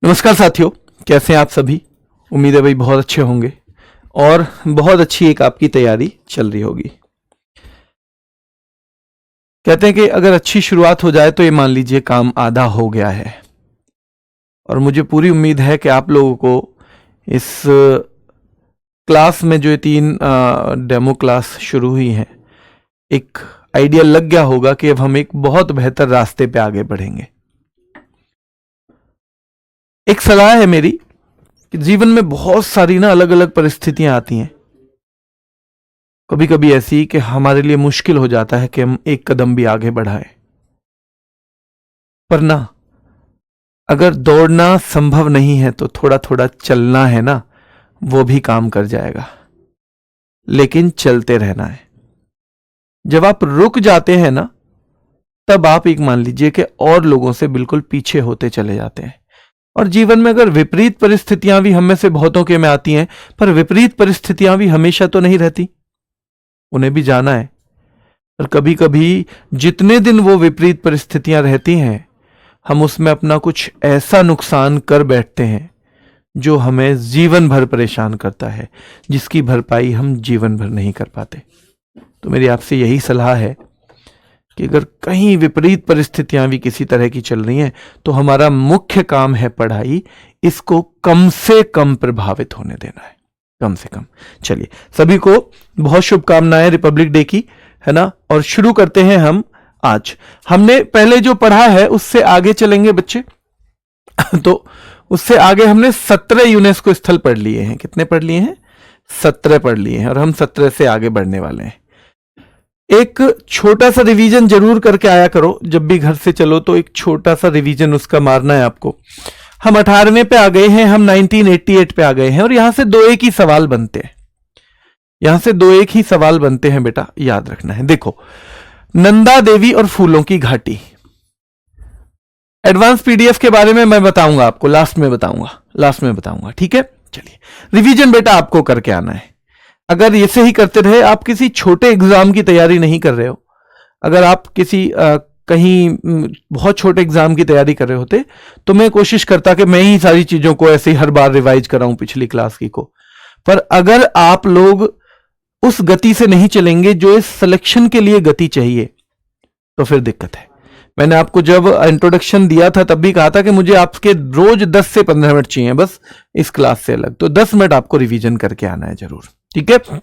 नमस्कार साथियों, कैसे हैं आप सभी। उम्मीद है भाई बहुत अच्छे होंगे और बहुत अच्छी एक आपकी तैयारी चल रही होगी। कहते हैं कि अगर अच्छी शुरुआत हो जाए तो ये मान लीजिए काम आधा हो गया है। और मुझे पूरी उम्मीद है कि आप लोगों को इस क्लास में जो ये 3 डेमो क्लास शुरू हुई हैं, एक आइडिया लग गया होगा कि अब हम एक बहुत बेहतर रास्ते पे आगे बढ़ेंगे। एक सलाह है मेरी कि जीवन में बहुत सारी अलग अलग परिस्थितियां आती हैं, कभी कभी ऐसी कि हमारे लिए मुश्किल हो जाता है कि हम एक कदम भी आगे बढ़ाएं। पर अगर दौड़ना संभव नहीं है तो थोड़ा थोड़ा चलना है वो भी काम कर जाएगा। लेकिन चलते रहना है। जब आप रुक जाते हैं तब आप एक मान लीजिए कि और लोगों से बिल्कुल पीछे होते चले जाते हैं। और जीवन में अगर विपरीत परिस्थितियां भी हम में से बहुतों के में आती हैं, पर विपरीत परिस्थितियां भी हमेशा तो नहीं रहती, उन्हें भी जाना है। और कभी कभी जितने दिन वो विपरीत परिस्थितियां रहती हैं, हम उसमें अपना कुछ ऐसा नुकसान कर बैठते हैं जो हमें जीवन भर परेशान करता है, जिसकी भरपाई हम जीवन भर नहीं कर पाते। तो मेरी आपसे यही सलाह है कि अगर कहीं विपरीत परिस्थितियां भी किसी तरह की चल रही हैं तो हमारा मुख्य काम है पढ़ाई, इसको कम से कम प्रभावित होने देना है, कम से कम। चलिए, सभी को बहुत शुभकामनाएं रिपब्लिक डे की, है ना। और शुरू करते हैं हम आज। हमने पहले जो पढ़ा है उससे आगे चलेंगे बच्चे। तो उससे आगे हमने 17 यूनेस्को स्थल पढ़ लिए हैं। कितने पढ़ लिए हैं? 17 पढ़ लिए हैं। और हम 17 से आगे बढ़ने वाले हैं। एक छोटा सा रिवीजन जरूर करके आया करो। जब भी घर से चलो तो एक छोटा सा रिवीजन उसका मारना है आपको। हम 18वें पे आ गए हैं, हम 1988 पे आ गए हैं। और यहां से 2 एक ही सवाल बनते हैं। यहां से 2 एक ही सवाल बनते हैं बेटा, याद रखना है। देखो, नंदा देवी और फूलों की घाटी। एडवांस पीडीएफ के बारे में मैं बताऊंगा आपको, लास्ट में बताऊंगा। ठीक है, चलिए। रिवीजन बेटा आपको करके आना है। अगर ऐसे ही करते रहे, आप किसी छोटे एग्जाम की तैयारी नहीं कर रहे हो, अगर आप किसी कहीं बहुत छोटे एग्जाम की तैयारी कर रहे होते तो मैं कोशिश करता कि मैं ही सारी चीजों को ऐसे ही हर बार रिवाइज कराऊं पिछली क्लास की को। पर अगर आप लोग उस गति से नहीं चलेंगे जो इस सिलेक्शन के लिए गति चाहिए, तो फिर दिक्कत है। मैंने आपको जब इंट्रोडक्शन दिया था तब भी कहा था कि मुझे आपके रोज 10 से 15 मिनट चाहिए बस इस क्लास से अलग। तो 10 मिनट आपको रिवीजन करके आना है जरूर। ठीक है।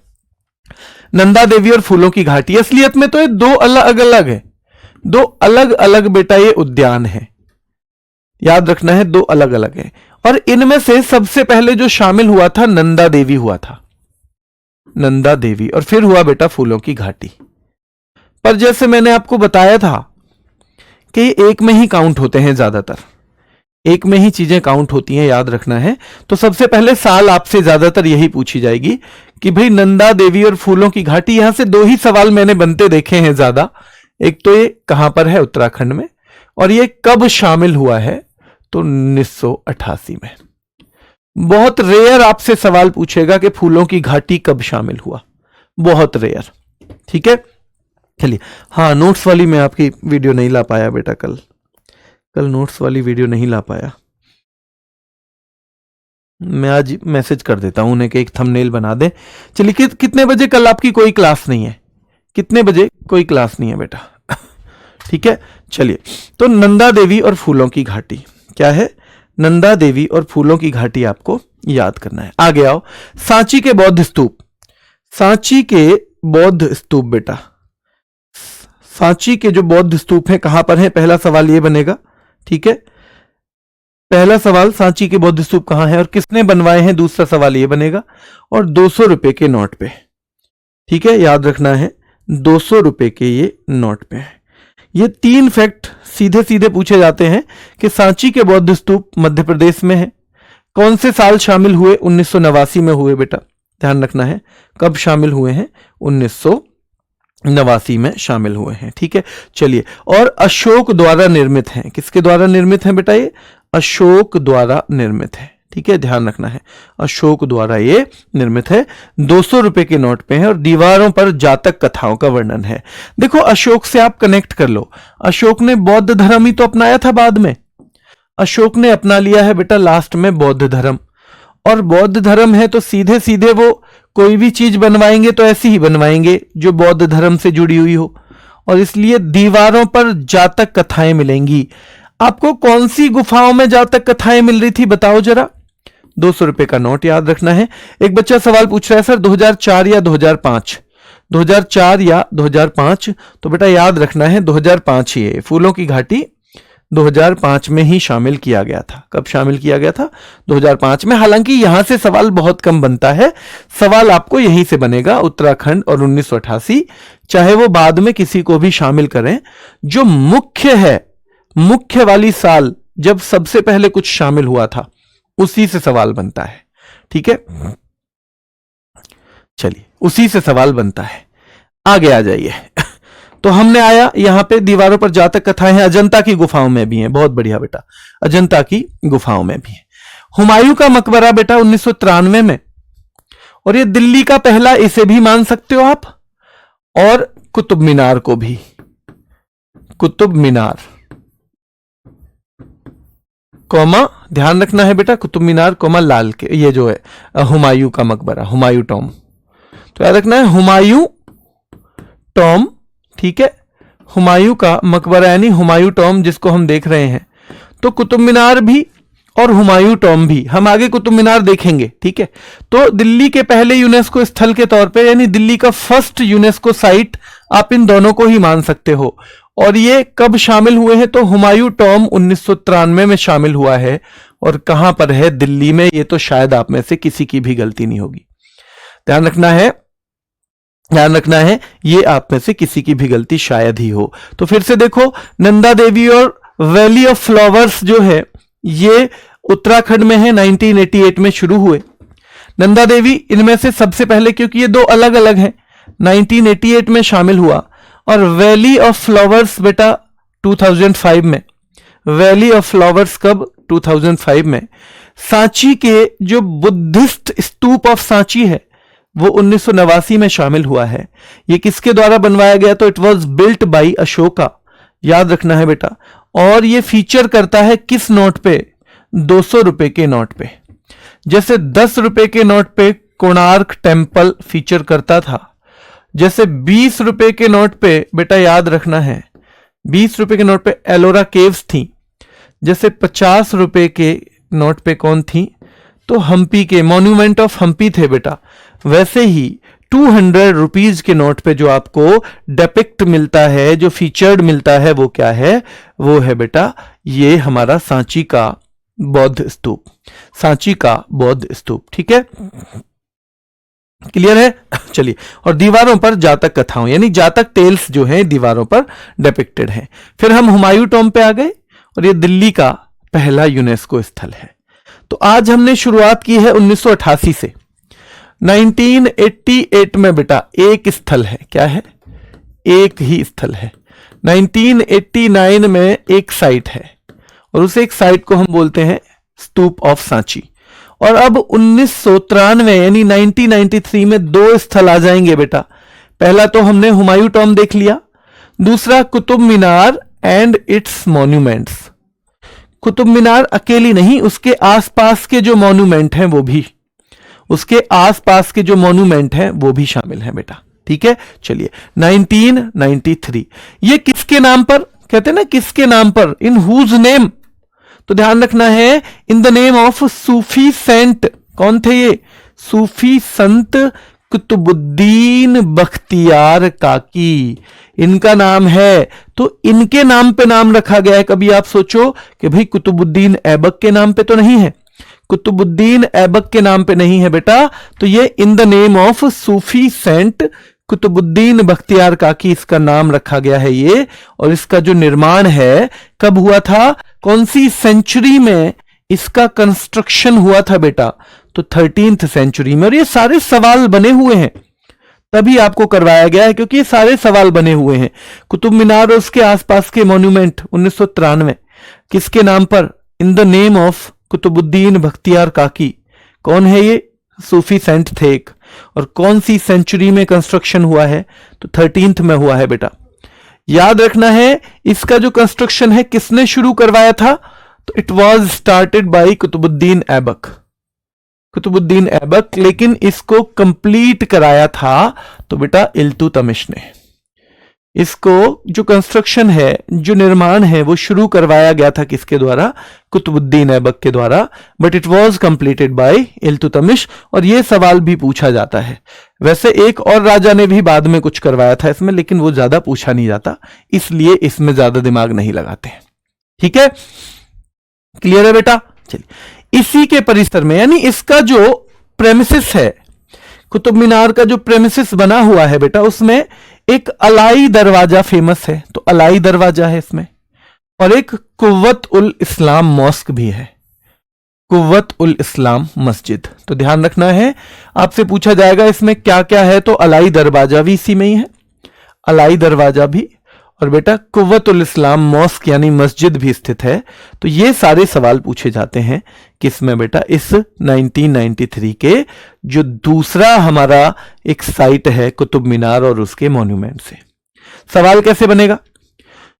नंदा देवी और फूलों की घाटी, असलियत में तो ये 2 अलग अलग है। 2 अलग अलग बेटा ये उद्यान है, याद रखना है। 2 अलग अलग है। और इनमें से सबसे पहले जो शामिल हुआ था नंदा देवी हुआ था, नंदा देवी। और फिर हुआ बेटा फूलों की घाटी। पर जैसे मैंने आपको बताया था कि एक में ही काउंट होते हैं, ज्यादातर एक में ही चीजें काउंट होती हैं, याद रखना है। तो सबसे पहले साल आपसे ज्यादातर यही पूछी जाएगी कि भाई नंदा देवी और फूलों की घाटी। यहां से 2 ही सवाल मैंने बनते देखे हैं ज्यादा। एक तो ये कहां पर है, उत्तराखंड में, और ये कब शामिल हुआ है, तो 1988 में। बहुत रेयर आपसे सवाल पूछेगा कि फूलों की घाटी कब शामिल हुआ, बहुत रेयर। ठीक है, चलिए। हाँ, नोट्स वाली मैं आपकी वीडियो नहीं ला पाया बेटा, कल नोट्स वाली वीडियो नहीं ला पाया। मैं आज मैसेज कर देता हूं उन्हें कि एक थंबनेल बना दे। चलिए, कितने बजे कल आपकी कोई क्लास नहीं है? कितने बजे कोई क्लास नहीं है बेटा? ठीक है, चलिए। तो नंदा देवी और फूलों की घाटी क्या है? नंदा देवी और फूलों की घाटी आपको याद करना है। आगे आओ। सांची के बौद्ध स्तूप। सांची के बौद्ध स्तूप बेटा, सांची के जो बौद्ध स्तूप हैं कहां पर हैं? पहला सवाल ये बनेगा। ठीक है, पहला सवाल सांची के बौद्ध स्तूप कहां है और किसने बनवाए हैं, दूसरा सवाल ये बनेगा। और 200 रुपए के नोट पे। ठीक है, याद रखना है, 200 रुपए के ये नोट पे है। ये 3 फैक्ट सीधे सीधे पूछे जाते हैं कि सांची के बौद्ध स्तूप मध्य प्रदेश में है। कौन से साल शामिल हुए? 1989 में हुए बेटा, ध्यान रखना है। कब शामिल हुए हैं? 1989 में शामिल हुए हैं। ठीक है, चलिए। और अशोक द्वारा निर्मित हैं। किसके द्वारा निर्मित हैं बेटा? ये अशोक द्वारा निर्मित है। ठीक है, ध्यान रखना है, अशोक द्वारा ये निर्मित है। 200 रुपए के नोट पे है और दीवारों पर जातक कथाओं का वर्णन है। देखो, अशोक से आप कनेक्ट कर लो। अशोक ने बौद्ध धर्म ही तो अपनाया था बाद में। अशोक ने अपना लिया है बेटा लास्ट में बौद्ध धर्म, और बौद्ध धर्म है तो सीधे सीधे वो कोई भी चीज बनवाएंगे तो ऐसी ही बनवाएंगे जो बौद्ध धर्म से जुड़ी हुई हो, और इसलिए दीवारों पर जातक कथाएं मिलेंगी। आपको कौन सी गुफाओं में जातक कथाएं मिल रही थी बताओ जरा। 200 रुपए का नोट याद रखना है। एक बच्चा सवाल पूछ रहा है सर 2004 या 2005, 2004 या 2005, तो बेटा याद रखना है 2005 ही है। फूलों की घाटी 2005 में ही शामिल किया गया था। कब शामिल किया गया था? 2005 में। हालांकि यहां से सवाल बहुत कम बनता है, सवाल आपको यहीं से बनेगा, उत्तराखंड और 1988, चाहे वो बाद में किसी को भी शामिल करें। जो मुख्य है, मुख्य वाली साल जब सबसे पहले कुछ शामिल हुआ था, उसी से सवाल बनता है। ठीक है, चलिए उसी से सवाल बनता है। आगे आ जाइए। तो हमने आया यहां पे दीवारों पर जातक कथाएं हैं, अजंता की गुफाओं में भी हैं। बहुत बढ़िया बेटा, अजंता की गुफाओं में भी है। हुमायूं का मकबरा बेटा 1993 में, और ये दिल्ली का पहला, इसे भी मान सकते हो आप, और कुतुब मीनार को भी। कुतुब मीनार कौमा, ध्यान रखना है बेटा, कुतुब मीनार कौमा लाल के, ये जो है हुमायूं का मकबरा, हुमायूं टॉम, तो याद रखना है हुमायूं टॉम। ठीक है, हुमायूं का मकबरा यानी हुमायूं टॉम जिसको हम देख रहे हैं। तो कुतुब मीनार भी और हुमायूं टॉम भी, हम आगे कुतुब मीनार देखेंगे। ठीक है, तो दिल्ली के पहले यूनेस्को स्थल के तौर पे, यानी दिल्ली का फर्स्ट यूनेस्को साइट, आप इन दोनों को ही मान सकते हो। और ये कब शामिल हुए हैं? तो हुमायूं टॉम 1993 में शामिल हुआ है। और कहां पर है? दिल्ली में। ये तो शायद आप में से किसी की भी गलती नहीं होगी। ध्यान रखना है, ध्यान रखना है, ये आप में से किसी की भी गलती शायद ही हो। तो फिर से देखो, नंदा देवी और वैली ऑफ फ्लावर्स जो है ये उत्तराखंड में है, 1988 में शुरू हुए। नंदा देवी इनमें से सबसे पहले, क्योंकि ये दो अलग अलग हैं, 1988 में शामिल हुआ। और वैली ऑफ फ्लावर्स बेटा 2005 में। वैली ऑफ फ्लावर्स कब? 2005 में। सांची के जो बुद्धिस्ट स्तूप ऑफ सांची है वो 1989 में शामिल हुआ है। ये किसके द्वारा बनवाया गया? तो it was built by Ashoka, याद रखना है बेटा। और ये फीचर करता है किस नोट पे? 200 रुपए के नोट पे। जैसे 10 रुपए के नोट पे कोणार्क टेम्पल फीचर करता था, जैसे 20 रुपए के नोट पे बेटा याद रखना है 20 रुपए के नोट पे एलोरा केव्स थी, जैसे 50 रुपए के नोट पे कौन थी? तो हम्पी के मॉन्यूमेंट ऑफ हम्पी थे बेटा। वैसे ही 200 रुपीज के नोट पे जो आपको डेपिक्ट मिलता है, जो फीचर्ड मिलता है, वो क्या है? वो है बेटा ये हमारा सांची का बौद्ध स्तूप, सांची का बौद्ध स्तूप। ठीक है, क्लियर है? चलिए, और दीवारों पर जातक कथाओं यानी जातक टेल्स जो हैं दीवारों पर डिपिक्टेड हैं। फिर हम हुमायूं टॉम पे आ गए, और ये दिल्ली का पहला यूनेस्को स्थल है। तो आज हमने शुरुआत की है 1988 से। 1988 में बेटा एक स्थल है, क्या है? एक ही स्थल है। 1989 में एक साइट है, और उस एक साइट को हम बोलते हैं स्तूप ऑफ सांची। और अब 1993 यानी 1993 में दो स्थल आ जाएंगे बेटा। पहला तो हमने हुमायूं टॉम देख लिया, दूसरा Qutub Minar and it's monuments. Qutub Minar अकेली नहीं, उसके आसपास के जो मॉन्यूमेंट हैं वो भी, उसके आसपास के जो मॉन्यूमेंट हैं वो भी शामिल हैं बेटा। ठीक है, चलिए 1993 ये किसके नाम पर? कहते हैं ना किसके नाम पर, इन हुज नेम। तो ध्यान रखना है, in the name of Sufi saint. कौन थे ये? सूफी संत कुतुबुद्दीन बख्तियार काकी, इनका नाम है। तो इनके नाम पे नाम रखा गया है। कभी आप सोचो कि भाई कुतुबुद्दीन ऐबक के नाम पे तो नहीं है, कुतुबुद्दीन ऐबक के नाम पे नहीं है बेटा। तो ये in the name of Sufi saint Qutbuddin Bakhtiyar Kaki इसका नाम रखा गया है ये। और इसका जो निर्माण है कब हुआ था, कौन सी सेंचुरी में इसका कंस्ट्रक्शन हुआ था बेटा? तो 13th सेंचुरी में। और ये सारे सवाल बने हुए हैं, तभी आपको करवाया गया है, क्योंकि ये सारे सवाल बने हुए हैं। कुतुब मीनार और उसके आसपास के मॉन्यूमेंट 1993 किसके नाम पर? In the name of Qutbuddin Bakhtiyar Kaki. कौन है ये? सूफी सेंट थे एक। और कौन सी सेंचुरी में कंस्ट्रक्शन हुआ है? तो 13th में हुआ है बेटा। याद रखना है, इसका जो कंस्ट्रक्शन है किसने शुरू करवाया था? तो it was started by Qutbuddin Aibak, Qutbuddin Aibak, लेकिन इसको कंप्लीट कराया था तो बेटा इल्तुतमिश ने। इसको जो कंस्ट्रक्शन है, जो निर्माण है, वो शुरू करवाया गया था किसके द्वारा? कुतुबुद्दीन ऐबक के द्वारा, but it was completed by Iltutmish. और ये सवाल भी पूछा जाता है। वैसे एक और राजा ने भी बाद में कुछ करवाया था इसमें, लेकिन वो ज्यादा पूछा नहीं जाता, इसलिए इसमें ज्यादा दिमाग नहीं लगाते। ठीक है, क्लियर है बेटा? चलिए, इसी के परिसर में, यानी इसका जो प्रेमिसिस है, कुतुब मीनार का जो प्रेमिसिस बना हुआ है बेटा, उसमें एक अलाई दरवाजा फेमस है, तो अलाई दरवाजा है इसमें, और एक कुव्वत उल इस्लाम मॉस्क भी है, कुव्वत उल इस्लाम मस्जिद। तो ध्यान रखना है, आपसे पूछा जाएगा इसमें क्या क्या है, तो अलाई दरवाजा भी इसी में ही है, अलाई दरवाजा भी, और बेटा कुव्वत उल इस्लाम मॉस्क यानी मस्जिद भी स्थित है। तो ये सारे सवाल पूछे जाते हैं किसमें बेटा? इस 1993 के जो दूसरा हमारा एक साइट है कुतुब मीनार और उसके मॉन्यूमेंट से। सवाल कैसे बनेगा?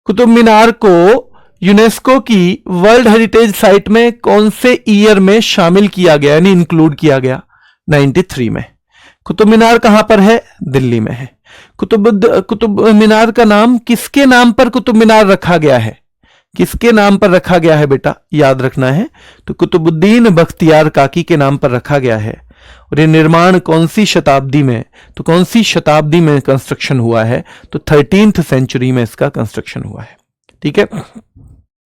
कुतुब मीनार को यूनेस्को की वर्ल्ड हेरिटेज साइट में कौन से ईयर में शामिल किया गया, यानी इंक्लूड किया गया? 93 में। कुतुब मीनार कहां पर है? दिल्ली में है। कुतुब मीनार का नाम किसके नाम पर कुतुब मीनार रखा गया है? किसके नाम पर रखा गया है बेटा? याद रखना है, तो कुतुबुद्दीन बख्तियार काकी के नाम पर रखा गया है। और ये निर्माण कौन सी शताब्दी में, तो कौन सी शताब्दी में कंस्ट्रक्शन हुआ है? तो 13th सेंचुरी में इसका कंस्ट्रक्शन हुआ है। ठीक है,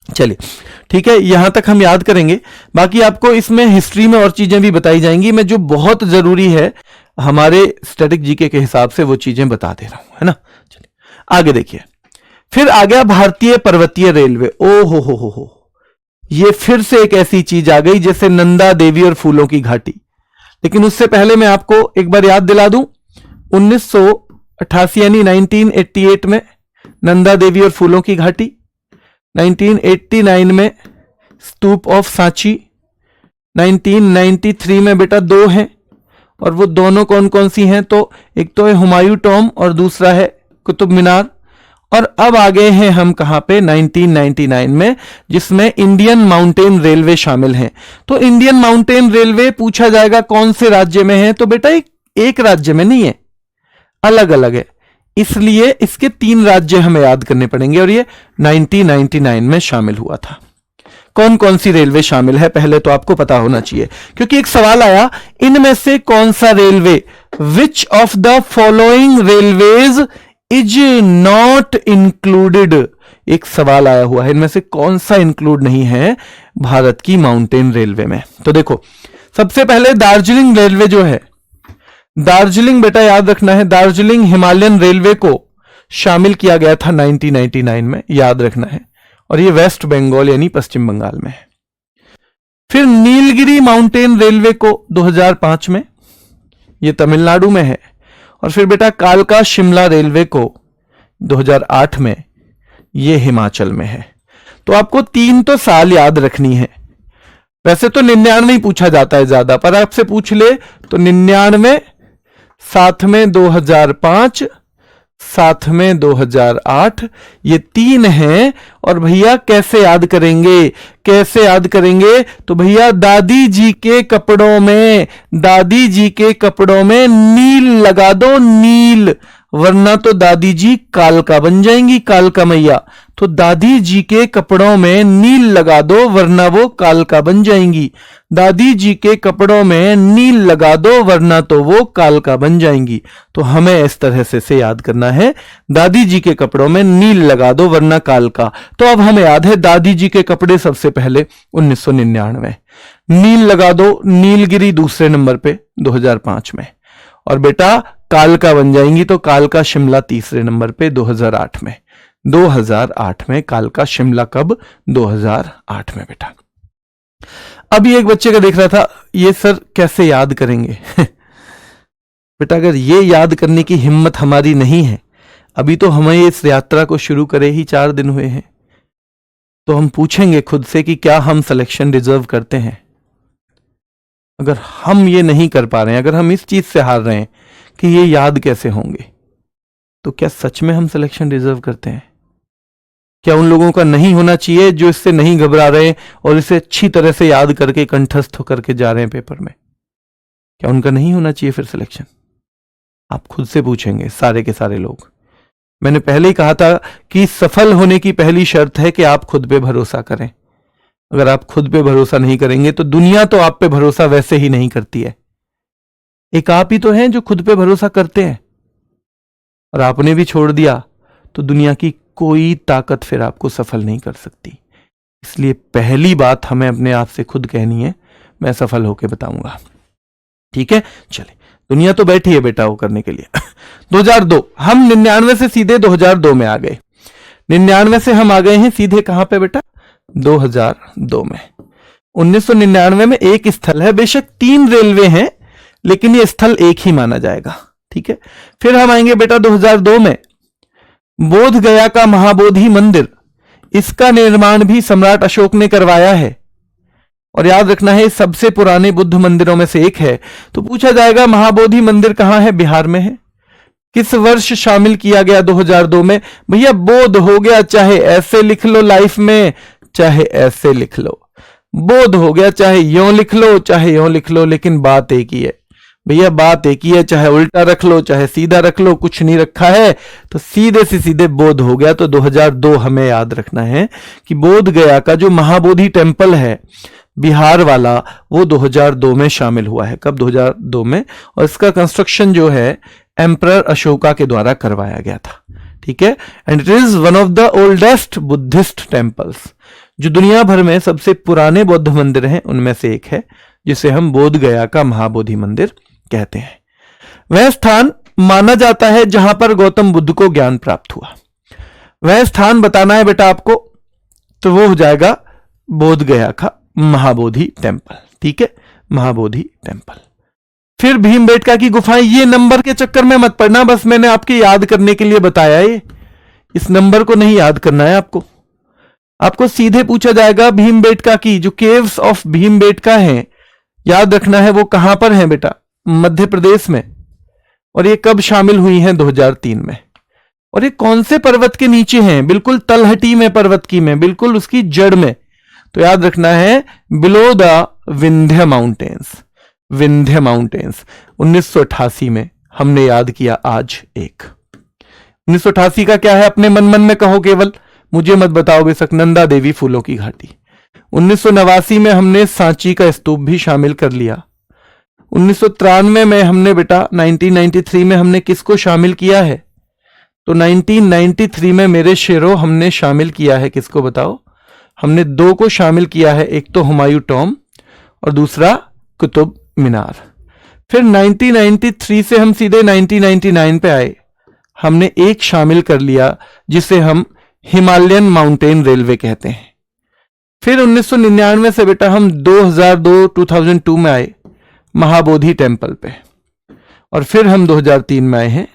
चलिए ठीक है, यहां तक हम याद करेंगे। बाकी आपको इसमें हिस्ट्री में और चीजें भी बताई जाएंगी, मैं जो बहुत जरूरी है हमारे स्टैटिक जीके के हिसाब से वो चीजें बता दे रहा हूं, है ना। चलिए आगे देखिए, फिर आ गया भारतीय पर्वतीय रेलवे। ओ हो, ये फिर से एक ऐसी चीज आ गई जैसे नंदा देवी और फूलों की घाटी। लेकिन उससे पहले मैं आपको एक बार याद दिला दूं, 1988 यानी 1988 में नंदा देवी और फूलों की घाटी, 1989 में स्तूप ऑफ सांची, 1993 में बेटा दो हैं, और वो दोनों कौन कौन सी हैं? तो एक तो है हुमायूं टॉम और दूसरा है कुतुब मीनार। और अब आ गए हैं हम कहां पे? 1999 में, जिसमें इंडियन माउंटेन रेलवे शामिल है। तो इंडियन माउंटेन रेलवे पूछा जाएगा कौन से राज्य में है? तो बेटा एक राज्य में नहीं है, अलग अलग है, इसलिए इसके 3 राज्य हमें याद करने पड़ेंगे, और ये 1999 में शामिल हुआ था। कौन कौन सी रेलवे शामिल है पहले तो आपको पता होना चाहिए, क्योंकि एक सवाल आया, इनमें से कौन सा railway, which of the following railways is not included, एक सवाल आया हुआ है, इनमें से कौन सा इंक्लूड नहीं है भारत की माउंटेन रेलवे में। तो देखो, सबसे पहले दार्जिलिंग रेलवे जो है, दार्जिलिंग बेटा याद रखना है, दार्जिलिंग हिमालयन रेलवे को शामिल किया गया था 1999 में, याद रखना है, और ये वेस्ट बंगाल यानी पश्चिम बंगाल में है। फिर नीलगिरी माउंटेन रेलवे को 2005 में, ये तमिलनाडु में है। और फिर बेटा कालका शिमला रेलवे को 2008 में, ये हिमाचल में है। तो आपको 3 तो साल याद रखनी है। वैसे तो 99 ही पूछा जाता है ज्यादा, पर आपसे पूछ ले तो 99, साथ में 2005, साथ में 2008, ये 3 हैं। और भैया कैसे याद करेंगे, कैसे याद करेंगे? तो भैया दादी जी के कपड़ों में, दादी जी के कपड़ों में नील लगा दो, नील, वरना तो दादी जी कालका बन जाएंगी, कालका मैया। तो दादी जी के कपड़ों में नील लगा दो, वरना वो कालका बन जाएंगी। दादी जी के कपड़ों में नील लगा दो, वरना तो वो कालका बन जाएंगी। तो हमें इस तरह से याद करना है, दादी जी के कपड़ों में नील लगा दो वरना कालका। तो अब हमें याद है दादी जी के कपड़े सबसे पहले 1999, नील लगा दो, नीलगिरी दूसरे नंबर पे 2005 में, और बेटा कालका बन जाएंगी तो कालका शिमला तीसरे नंबर पे 2008 में, 2008 में कालका शिमला। कब? 2008 में बेटा। अभी एक बच्चे का देख रहा था, ये सर कैसे याद करेंगे? बेटा अगर ये याद करने की हिम्मत हमारी नहीं है, अभी तो हमें इस यात्रा को शुरू करे ही 4 दिन हुए हैं, तो हम पूछेंगे खुद से कि क्या हम सिलेक्शन डिजर्व करते हैं। अगर हम ये नहीं कर पा रहे हैं, अगर हम इस चीज से हार रहे हैं कि ये याद कैसे होंगे, तो क्या सच में हम सिलेक्शन डिजर्व करते हैं? क्या उन लोगों का नहीं होना चाहिए जो इससे नहीं घबरा रहे और इसे अच्छी तरह से याद करके कंठस्थ होकर के जा रहे हैं पेपर में? क्या उनका नहीं होना चाहिए फिर सिलेक्शन? आप खुद से पूछेंगे सारे के सारे लोग। मैंने पहले ही कहा था कि सफल होने की पहली शर्त है कि आप खुद पे भरोसा करें। अगर आप खुद पे भरोसा नहीं करेंगे तो दुनिया तो आप पे भरोसा वैसे ही नहीं करती है। एक आप ही तो हैं जो खुद पे भरोसा करते हैं, और आपने भी छोड़ दिया तो दुनिया की कोई ताकत फिर आपको सफल नहीं कर सकती। इसलिए पहली बात हमें अपने आप से खुद कहनी है, मैं सफल होकर बताऊंगा। ठीक है, चलिए, दुनिया तो बैठी है बेटा वो करने के लिए। 2002, हम 99 से सीधे 2002 में आ गए। 99 से हम आ गए हैं सीधे कहां पे बेटा? 2002 में। 1999 में एक स्थल है, बेशक 3 रेलवे हैं लेकिन ये स्थल एक ही माना जाएगा। ठीक है, फिर हम आएंगे बेटा 2002 में बोध गया का महाबोधि मंदिर। इसका निर्माण भी सम्राट अशोक ने करवाया है, और याद रखना है सबसे पुराने बुद्ध मंदिरों में से एक है। तो पूछा जाएगा महाबोधि मंदिर कहां है? बिहार में है। किस वर्ष शामिल किया गया? 2002 में। भैया बोध हो गया, चाहे ऐसे लिख लो लाइफ में चाहे ऐसे लिख लो, बोध हो गया, चाहे यों लिख लो चाहे यों लिख लो, लेकिन बात एक ही है भैया, बात एक ही है। चाहे उल्टा रख लो चाहे सीधा रख लो, कुछ नहीं रखा है तो सीधे से सीधे बोध हो गया। तो 2002 हमें याद रखना है कि बोध गया का जो महाबोधि टेम्पल है बिहार वाला, वो 2002 में शामिल हुआ है। कब? 2002 में। और इसका कंस्ट्रक्शन जो है एम्परर अशोका के द्वारा करवाया गया था। ठीक है, and it is one of the oldest Buddhist temples. जो दुनिया भर में सबसे पुराने बौद्ध मंदिर हैं उनमें से एक है, जिसे हम बोध गया का महाबोधि मंदिर कहते हैं। वह स्थान माना जाता है जहां पर गौतम बुद्ध को ज्ञान प्राप्त हुआ। वह स्थान बताना है बेटा आपको, तो वो हो जाएगा बोध गया का महाबोधि टेम्पल। ठीक है, महाबोधि टेम्पल। फिर भीमबेटका की गुफाएं। ये नंबर के चक्कर में मत पड़ना, बस मैंने आपके याद करने के लिए बताया है। इस नंबर को नहीं याद करना है आपको। आपको सीधे पूछा जाएगा भीमबेटका की जो केव्स ऑफ भीमबेटका हैं, याद रखना है वो कहां पर है बेटा? मध्य प्रदेश में। और ये कब शामिल हुई हैं? 2003 में। और ये कौन से पर्वत के नीचे हैं? बिल्कुल तलहटी में, पर्वत की में, बिल्कुल उसकी जड़ में। तो याद रखना है below the Vindhya mountains. Vindhya mountains 1988 में हमने याद किया। आज एक 1988 का क्या है? अपने मन मन में कहो, केवल मुझे मत बताओ बेशक। नंदा देवी फूलों की घाटी। 1989 में हमने सांची का स्तूप भी शामिल कर लिया। 1993 में हमने बेटा 1993 में हमने किसको शामिल किया है? तो 1993 में मेरे शेरों हमने शामिल किया है किसको बताओ? हमने 2 को शामिल किया है, एक तो हुमायूं टॉम और दूसरा कुतुब मीनार। फिर 1993 से हम सीधे 1999 पे आए, हमने एक शामिल कर लिया जिसे हम हिमालयन माउंटेन रेलवे कहते हैं। फिर 1999 से बेटा हम 2002 में आए महाबोधि टेम्पल पे, और फिर हम 2003 में आए हैं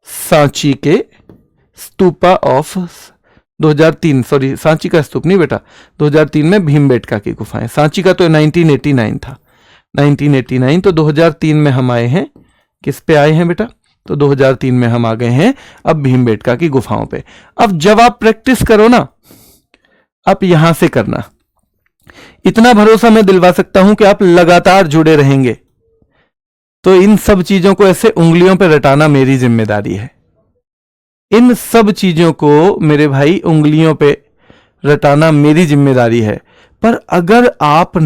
सांची के स्तूपा ऑफ 2003, सॉरी सांची का स्तूप नहीं बेटा, 2003 में भीमबेटका की गुफाएं। सांची का तो 1989 था, 1989। तो 2003 में हम आए हैं, किस पे आए हैं बेटा? तो 2003 में हम आ गए हैं अब भीमबेटका की गुफाओं पे। अब जब आप प्रैक्टिस करो ना, आप यहां से करना। इतना भरोसा मैं दिलवा सकता हूं कि आप लगातार जुड़े रहेंगे। तो इन सब चीजों को ऐसे उंगलियों पे रटाना मेरी जिम्मेदारी है। इन सब चीजों को मेरे भाई उंगलियों पे रटाना मेरी जिम्मेदारी है। पर अगर आप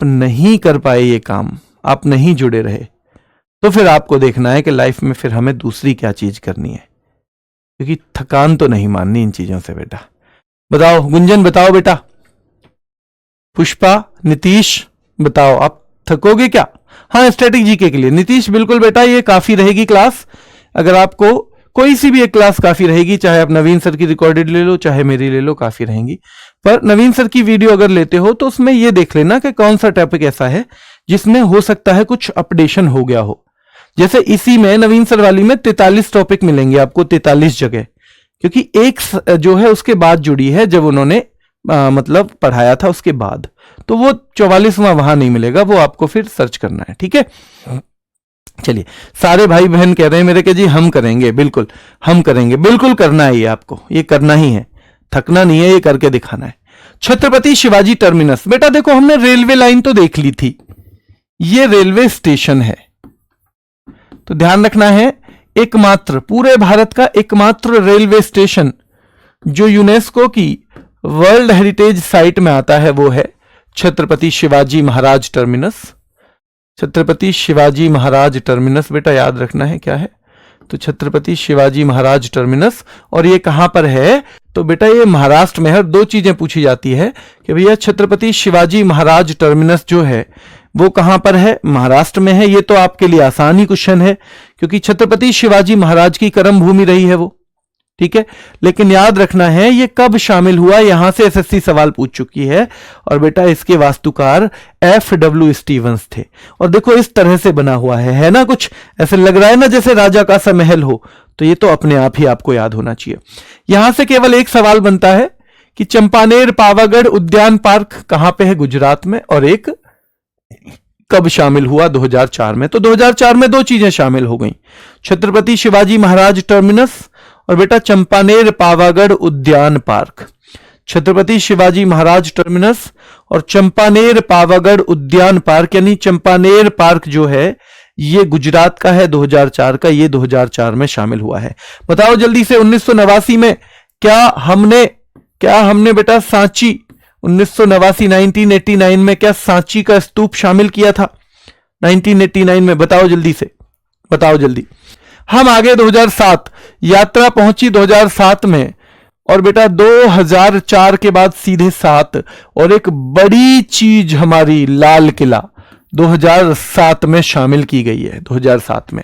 नहीं कर पाए ये काम, आप नहीं जुड़े रहे, तो फिर आपको देखना है कि लाइफ में फिर हमें दूसरी क्या चीज करनी है, क्योंकि थकान तो नहीं माननी इन चीजों से बेटा। बताओ गुंजन, बताओ बेटा, पुष्पा, नीतीश बताओ, आप थकोगे क्या? हाँ, स्टैटिक जीके के लिए नीतीश बिल्कुल बेटा, ये काफी रहेगी क्लास। अगर आपको कोई सी भी एक क्लास काफी रहेगी, चाहे आप नवीन सर की रिकॉर्डेड ले लो चाहे मेरी ले लो, काफी रहेंगी। पर नवीन सर की वीडियो अगर लेते हो तो उसमें ये देख लेना कि कौन सा टॉपिक ऐसा है जिसमें हो सकता है कुछ अपडेशन हो गया हो। जैसे इसी में नवीन सर वाली में 43 टॉपिक मिलेंगे आपको, 43 जगह, क्योंकि एक जो है उसके बाद जुड़ी है जब उन्होंने मतलब पढ़ाया था उसके बाद, तो वो 44वां वहां नहीं मिलेगा, वो आपको फिर सर्च करना है। ठीक है, चलिए, सारे भाई बहन कह रहे हैं मेरे कि जी हम करेंगे, बिल्कुल हम करेंगे, बिल्कुल करना है, ये आपको ये करना ही है, थकना नहीं है, ये करके दिखाना है। छत्रपति शिवाजी टर्मिनस, बेटा देखो हमने रेलवे लाइन तो देख ली थी, ये रेलवे स्टेशन है, तो ध्यान रखना है एकमात्र, पूरे भारत का एकमात्र रेलवे स्टेशन जो यूनेस्को की वर्ल्ड हेरिटेज साइट में आता है वो है छत्रपति शिवाजी महाराज टर्मिनस। छत्रपति शिवाजी महाराज टर्मिनस बेटा याद रखना है क्या है, तो छत्रपति शिवाजी महाराज टर्मिनस। और ये कहां पर है, तो बेटा ये महाराष्ट्र में है। दो चीजें पूछी जाती है कि भैया छत्रपति शिवाजी महाराज टर्मिनस जो है वो कहां पर है, महाराष्ट्र में है। ये तो आपके लिए आसान ही क्वेश्चन है क्योंकि छत्रपति शिवाजी महाराज की कर्म भूमि रही है वो, ठीक है। लेकिन याद रखना है ये कब शामिल हुआ, यहां से एसएससी सवाल पूछ चुकी है। और बेटा इसके वास्तुकार FW स्टीवंस थे। और देखो इस तरह से बना हुआ है ना, कुछ ऐसे लग रहा है ना जैसे राजा का सा महल हो, तो ये तो अपने आप ही आपको याद होना चाहिए। यहां से केवल एक सवाल बनता है कि चंपानेर पावागढ़ उद्यान पार्क कहां पे है, गुजरात में, और एक कब शामिल हुआ, 2004 में। तो 2004 में दो चीजें शामिल हो गई, छत्रपति शिवाजी महाराज टर्मिनस और बेटा चंपानेर पावागढ़ उद्यान पार्क। छत्रपति शिवाजी महाराज टर्मिनस और चंपानेर पावागढ़ उद्यान पार्क, यानी चंपानेर पार्क जो है ये गुजरात का है, 2004 का, ये 2004 में शामिल हुआ है। बताओ जल्दी से 1989 में क्या हमने बेटा सांची, 1989 में क्या सांची का स्तूप शामिल किया था 1989 में, बताओ जल्दी से, बताओ जल्दी। हम आगे 2007, यात्रा पहुंची 2007 में, और बेटा 2004 के बाद सीधे 7, और एक बड़ी चीज हमारी लाल किला 2007 में शामिल की गई है। 2007 में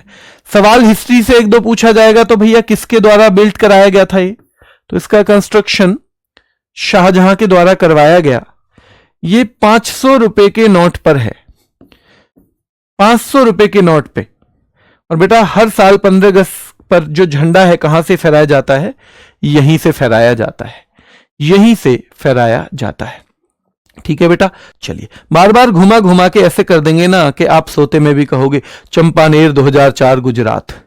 सवाल हिस्ट्री से एक दो पूछा जाएगा तो भैया किसके द्वारा बिल्ड कराया गया था ये, तो इसका कंस्ट्रक्शन शाहजहां के द्वारा करवाया गया। ये 500 रुपए के नोट पर है, 500 रुपए के नोट पे। और बेटा हर साल 15 अगस्त पर जो झंडा है कहां से फहराया जाता है, यहीं से फहराया जाता है, यहीं से फहराया जाता है, ठीक है बेटा। चलिए बार बार घुमा घुमा के ऐसे कर देंगे ना कि आप सोते में भी कहोगे चंपानेर 2004 गुजरात।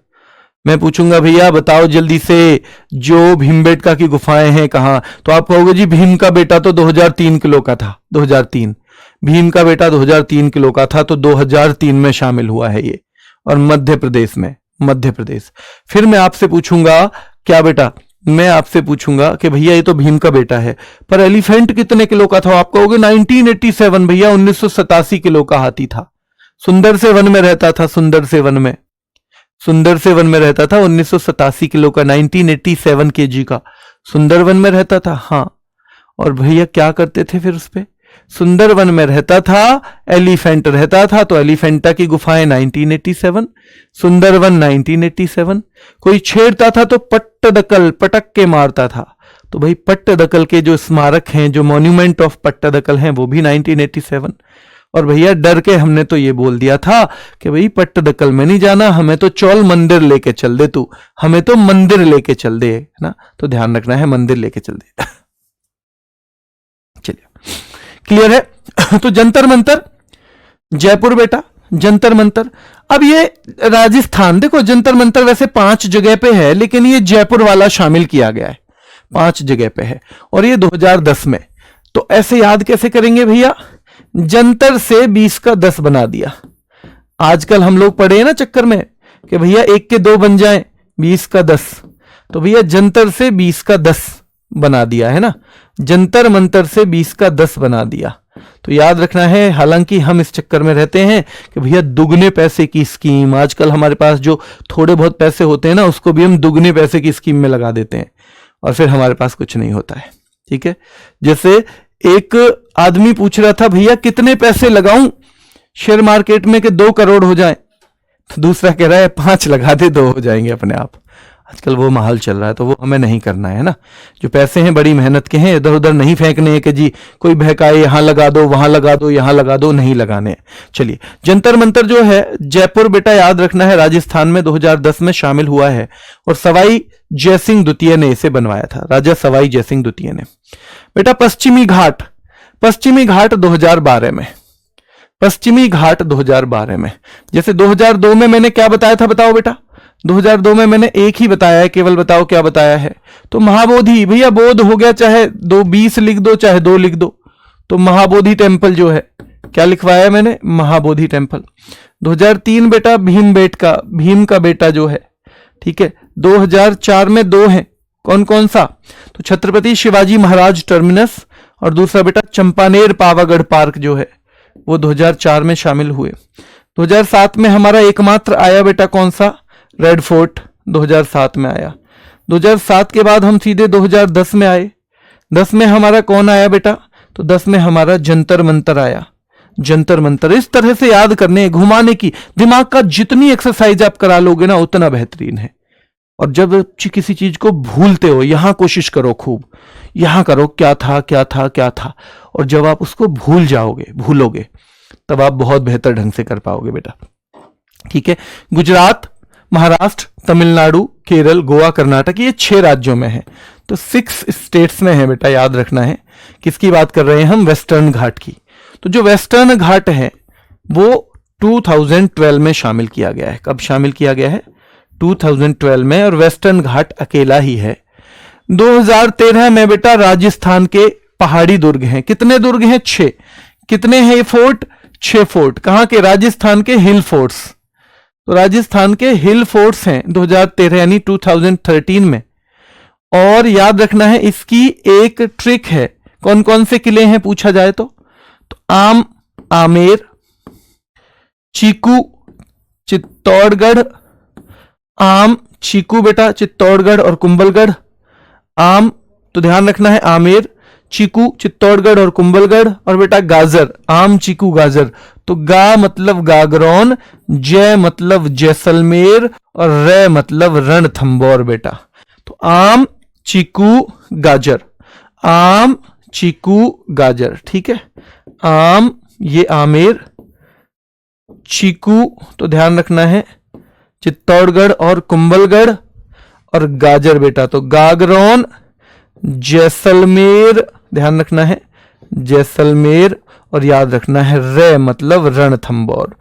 मैं पूछूंगा भैया बताओ जल्दी से जो भीमबेटका की गुफाएं हैं कहां, तो आप कहोगे जी भीम का बेटा तो 2003 किलो का था, 2003 भीम का बेटा 2003 किलो का था, तो 2003 में शामिल हुआ है ये, और मध्य प्रदेश में, मध्य प्रदेश। फिर मैं आपसे पूछूंगा क्या बेटा, मैं आपसे पूछूंगा कि भैया ये तो भीम का बेटा है, पर एलिफेंट कितने किलो का था, आप कहोगे 1987 भैया 1987 किलो का हाथी था, सुंदर से वन में रहता था, सुंदर से वन में, सुंदर से वन में रहता था, 1987 किलो का, 1987 केजी का सुंदर वन में रहता था। हाँ, और भैया क्या करते थे फिर उस पे, सुंदर वन में रहता था, एलिफेंट रहता था, तो एलिफेंटा की गुफाएं 1987, सुंदरवन 1987। कोई छेड़ता था तो पट्टदकल पटक के मारता था, तो भाई पट्टदकल के जो स्मारक हैं, जो मॉन्यूमेंट ऑफ पट्टदकल हैं, वो भी 1987। और भैया डर के हमने तो ये बोल दिया था कि भाई पट्टदकल में नहीं जाना, हमें तो चौल मंदिर लेके चल दे तू, हमें तो मंदिर लेके चल दे, है ना, तो ध्यान रखना है मंदिर लेके चल दे। चलिए क्लियर है। तो जंतर मंतर जयपुर बेटा, जंतर मंतर। अब ये राजस्थान, देखो जंतर मंतर वैसे 5 जगह पे है, लेकिन ये जयपुर वाला शामिल किया गया है, 5 जगह पे है, और ये 2010 में। तो ऐसे याद कैसे करेंगे भैया, जंतर से 20 का 10 बना दिया। आजकल हम लोग पढ़े हैं ना चक्कर में कि भैया 1 के 2 बन जाएं, 20 का 10, तो भैया जंतर से 20 का 10 बना दिया है ना, जंतर मंतर से 20 का 10 बना दिया। तो याद रखना है, हालांकि हम इस चक्कर में रहते हैं कि भैया दुगने पैसे की स्कीम, आजकल हमारे पास जो थोड़े बहुत पैसे होते हैं ना, उसको भी हम दुगने पैसे की स्कीम में लगा देते हैं, और फिर हमारे पास कुछ नहीं होता है, ठीक है। जैसे एक आदमी पूछ रहा था भैया कितने पैसे लगाऊं शेयर मार्केट में कि 2 करोड़ हो जाए, तो दूसरा कह रहा है 5 लगा दे, 2 हो जाएंगे अपने आप। आजकल वो माहौल चल रहा है, तो वो हमें नहीं करना है ना। जो पैसे हैं बड़ी मेहनत के हैं, इधर उधर नहीं फेंकने हैं कि जी कोई बहकाए यहां लगा दो, वहां लगा दो, यहां लगा दो, नहीं लगाने। चलिए जंतर मंतर जो है जयपुर बेटा याद रखना है, राजस्थान में 2010 में शामिल हुआ है, और सवाई जयसिंह द्वितीय ने इसे बनवाया था, राजा सवाई जयसिंह द्वितीय ने। बेटा पश्चिमी घाट, पश्चिमी घाट 2012 में, पश्चिमी घाट 2012 में। जैसे 2002 में मैंने क्या बताया था, बताओ बेटा। 2002 में मैंने एक ही बताया है, केवल बताओ क्या बताया है। तो महाबोधि, भैया बोध हो गया, चाहे 20 लिख दो चाहे 2 लिख दो। तो महाबोधि टेम्पल जो है, क्या लिखवाया है मैंने, महाबोधि टेम्पल। 2003 बेटा भीम का बेटा जो है, ठीक है। 2004 में 2 हैं, कौन कौन सा, तो छत्रपति शिवाजी महाराज टर्मिनस और दूसरा बेटा चंपानेर पावागढ़ पार्क जो है वो 2004 में शामिल हुए। 2007 में हमारा एकमात्र आया बेटा कौन सा, रेड फोर्ट 2007 में आया। 2007 के बाद हम सीधे 2010 में आए। 10 में हमारा कौन आया बेटा, तो 10 में हमारा जंतर मंतर आया। जंतर मंतर इस तरह से याद करने, घुमाने की, दिमाग का जितनी एक्सरसाइज आप करा लोगे ना उतना बेहतरीन है। और जब किसी चीज को भूलते हो, यहां कोशिश करो खूब, यहां करो क्या था क्या था क्या था, और जब आप उसको भूलोगे तब आप बहुत बेहतर ढंग से कर पाओगे बेटा, ठीक है। गुजरात, महाराष्ट्र, तमिलनाडु, केरल, गोवा, कर्नाटक, ये 6 राज्यों में है। तो 6 स्टेट्स में है बेटा, याद रखना है। किसकी बात कर रहे हैं हम, वेस्टर्न घाट की। तो जो वेस्टर्न घाट है वो 2012 में शामिल किया गया है। कब शामिल किया गया है, 2012 में, और वेस्टर्न घाट अकेला ही है। 2013 में बेटा राजस्थान के पहाड़ी दुर्ग हैं। कितने दुर्ग हैं, 6। कितने हैं ये फोर्ट, 6 फोर्ट। कहां के, राजस्थान के हिल फोर्ट्स। तो राजस्थान के हिल फोर्ट्स हैं 2013 यानी 2013 में। और याद रखना है इसकी एक ट्रिक है, कौन कौन से किले हैं पूछा जाए तो आमेर, चीकू, चित्तौड़गढ़, चीकू बेटा, चित्तौड़गढ़ और कुंभलगढ़। तो ध्यान रखना है आमेर, चीकू, चित्तौड़गढ़ और कुंभलगढ़। और बेटा गाजर, चीकू, गाजर। तो गा मतलब गागरौन, जय मतलब जैसलमेर और रे मतलब रणथंबोर बेटा। तो चीकू, गाजर, चीकू, गाजर, ठीक है। ये आमेर, चीकू, तो ध्यान रखना है चित्तौड़गढ़ और कुंभलगढ़, और गाजर बेटा तो गागरौन, जैसलमेर, ध्यान रखना है जैसलमेर, और याद रखना है रे मतलब रणथंबोर।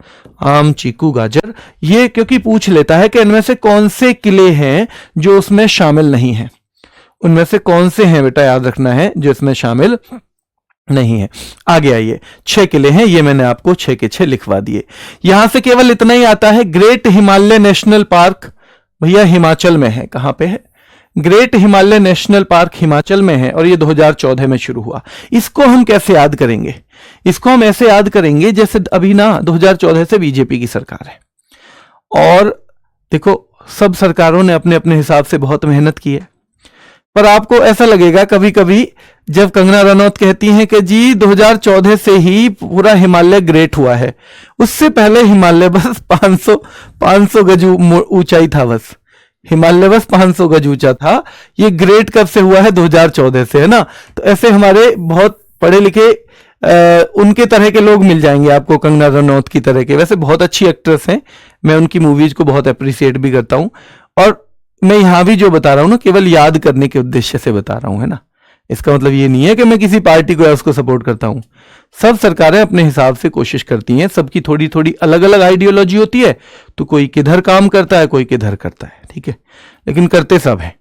चीकू, गाजर, ये क्योंकि पूछ लेता है कि इनमें से कौन से किले हैं जो उसमें शामिल नहीं है, उनमें से कौन से हैं बेटा, याद रखना है जो इसमें शामिल नहीं है। आगे आइए, 6 किले हैं, ये मैंने आपको 6 के 6 लिखवा दिए। यहां से केवल इतना ही आता है, ग्रेट हिमालय नेशनल पार्क भैया हिमाचल में है। कहां पे है, great Himalaya national park Himachal में है, और ये 2014 में शुरू हुआ। इसको हम कैसे याद करेंगे, इसको हम ऐसे याद करेंगे जैसे अभी ना 2014 से बीजेपी की सरकार है, और देखो सब सरकारों ने अपने अपने हिसाब से बहुत मेहनत की है, पर आपको ऐसा लगेगा कभी कभी जब कंगना रनौत कहती हैं कि जी 2014 से ही पूरा हिमालय ग्रेट हुआ है, उससे पहले हिमालय बस 500 गज ऊंचाई था, बस हिमालय बस 500 गज ऊंचा था। ये ग्रेट कब से हुआ है, 2014 से, है ना। तो ऐसे हमारे बहुत पढ़े लिखे उनके तरह के लोग मिल जाएंगे आपको, कंगना रनौत की तरह के। वैसे बहुत अच्छी एक्ट्रेस हैं, मैं उनकी मूवीज को बहुत अप्रिशिएट भी करता हूं, और मैं यहां भी जो बता रहा हूं ना केवल याद करने के उद्देश्य से बता रहा हूं, है ना। इसका मतलब ये नहीं है कि मैं किसी पार्टी को या उसको सपोर्ट करता हूं। सब सरकारें अपने हिसाब से कोशिश करती हैं, सबकी थोड़ी थोड़ी अलग अलग आइडियोलॉजी होती है, तो कोई किधर काम करता है कोई किधर करता है, ठीक है, लेकिन करते सब है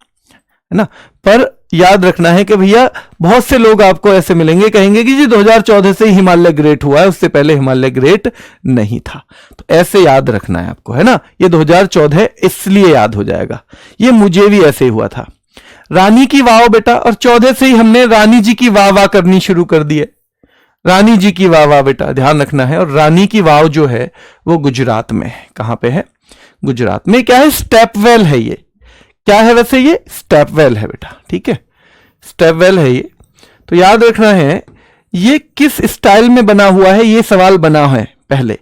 ना। पर याद रखना है कि भैया बहुत से लोग आपको ऐसे मिलेंगे कहेंगे कि जी 2014 से ही हिमालय ग्रेट हुआ है, उससे पहले हिमालय ग्रेट नहीं था। तो ऐसे याद रखना है आपको, है ना। ये 2014 इसलिए याद हो जाएगा, ये मुझे भी ऐसे ही हुआ था। रानी की वाव बेटा, और 14 से ही हमने रानी जी की वाह वाह करनी शुरू कर दी है। रानी जी की वाह वाह बेटा ध्यान रखना है। और रानी की वाव जो है वो गुजरात में है। कहां पे है, गुजरात में। क्या है, स्टेपवेल है। ये क्या है वैसे, ये स्टेपवेल है बेटा, ठीक है, स्टेपवेल है ये। तो याद रखना है ये किस स्टाइल में बना हुआ है, ये सवाल बना है पहले।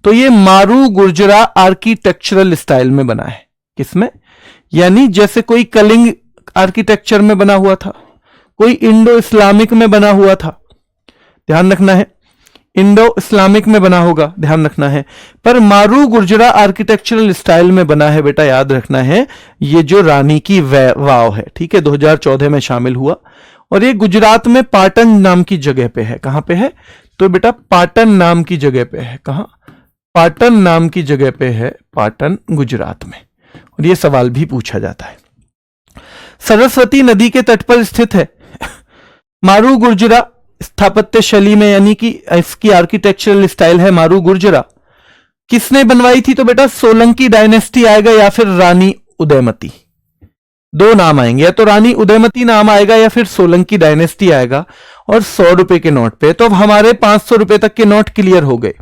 तो ये मारू गुर्जरा आर्किटेक्चरल स्टाइल में बना है। किसमें, यानी जैसे कोई कलिंग आर्किटेक्चर में बना हुआ था, कोई इंडो इस्लामिक में बना हुआ था, ध्यान रखना है, इंडो इस्लामिक में बना होगा, ध्यान रखना है। पर मारू गुर्जरा आर्किटेक्चरल स्टाइल में बना है बेटा, याद रखना है। ये जो रानी की वाव है, ठीक है, 2014 में शामिल हुआ, और ये गुजरात में पाटन नाम की जगह पे है। कहां पे है, तो बेटा पाटन नाम की जगह पे है। कहां? पाटन नाम की जगह पे है, पाटन गुजरात में। और ये सवाल भी पूछा जाता है। सरस्वती नदी के तट पर स्थित है। मारू गुर्जरा स्थापत्य शैली में, यानी कि इसकी आर्किटेक्चरल स्टाइल है मारू गुर्जरा। किसने बनवाई थी? तो बेटा सोलंकी डायनेस्टी आएगा या फिर रानी उदयमती। दो नाम आएंगे, या तो रानी उदयमती नाम आएगा या फिर सोलंकी डायनेस्टी आएगा। और 100 रुपए के नोट पे, तो अब हमारे 500 रुपए तक के नोट क्लियर हो गए।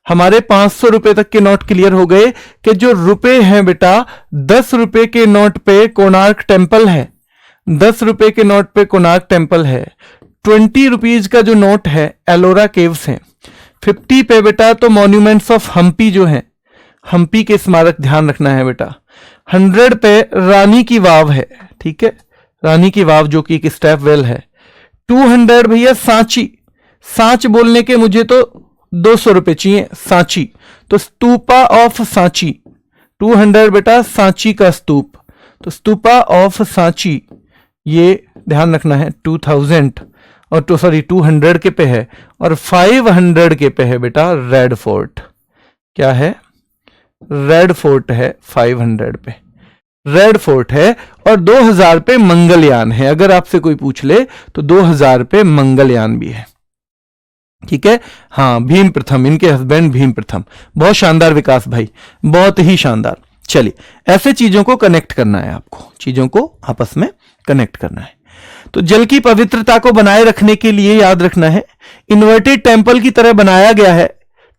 हमारे 500 रुपए तक के नोट क्लियर हो गए कि जो रुपए हैं बेटा, 10 रुपए के नोट पे कोणार्क टेम्पल है, 10 रुपए के नोट पे कोणार्क टेम्पल है। 20 रुपीज का जो नोट है एलोरा केव्स हैं। 50 पे बेटा तो मॉन्यूमेंट्स ऑफ हम्पी जो है, हम्पी के स्मारक ध्यान रखना है बेटा। 100 पे रानी की वाव है, ठीक है, रानी की वाव जो कि एक स्टेप वेल है। 200 भैया सांची, सांच बोलने के मुझे तो 200 रुपए चाहिए, सांची, तो स्तूपा ऑफ सांची। 200 बेटा सांची का स्तूप, तो स्तूपा ऑफ सांची, ये ध्यान रखना है। 2000 और 200 के पे है, और 500 के पे है बेटा रेड फोर्ट। क्या है? रेड फोर्ट है 500 पे, रेड फोर्ट है। और 2000 पे मंगलयान है। अगर आपसे कोई पूछ ले तो 2000 पे मंगलयान भी है, ठीक है। हाँ, भीम प्रथम, इनके हस्बैंड भीम प्रथम। बहुत शानदार विकास भाई, बहुत ही शानदार। चलिए, ऐसे चीजों को कनेक्ट करना है आपको, चीजों को आपस में कनेक्ट करना है। तो जल की पवित्रता को बनाए रखने के लिए याद रखना है, इन्वर्टेड टेम्पल की तरह बनाया गया है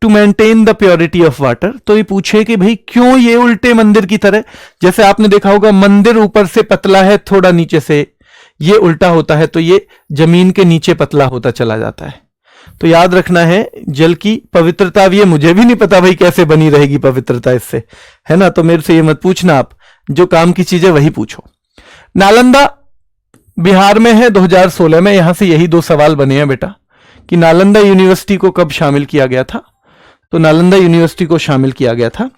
to maintain the purity of water. तो ये पूछे कि भाई क्यों ये उल्टे मंदिर की तरह? जैसे आपने देखा होगा मंदिर ऊपर से पतला है, थोड़ा नीचे से ये उल्टा होता है, तो ये जमीन के नीचे पतला होता चला जाता है। तो याद रखना है जल की पवित्रता, ये मुझे भी नहीं पता भाई कैसे बनी रहेगी पवित्रता इससे, है ना। तो मेरे से ये मत पूछना, आप जो काम की चीजें वही पूछो। नालंदा बिहार में है 2016 में। यहां से यही 2 सवाल बने हैं बेटा कि नालंदा यूनिवर्सिटी को कब शामिल किया गया था। तो नालंदा यूनिवर्सिटी को शामिल किया गया था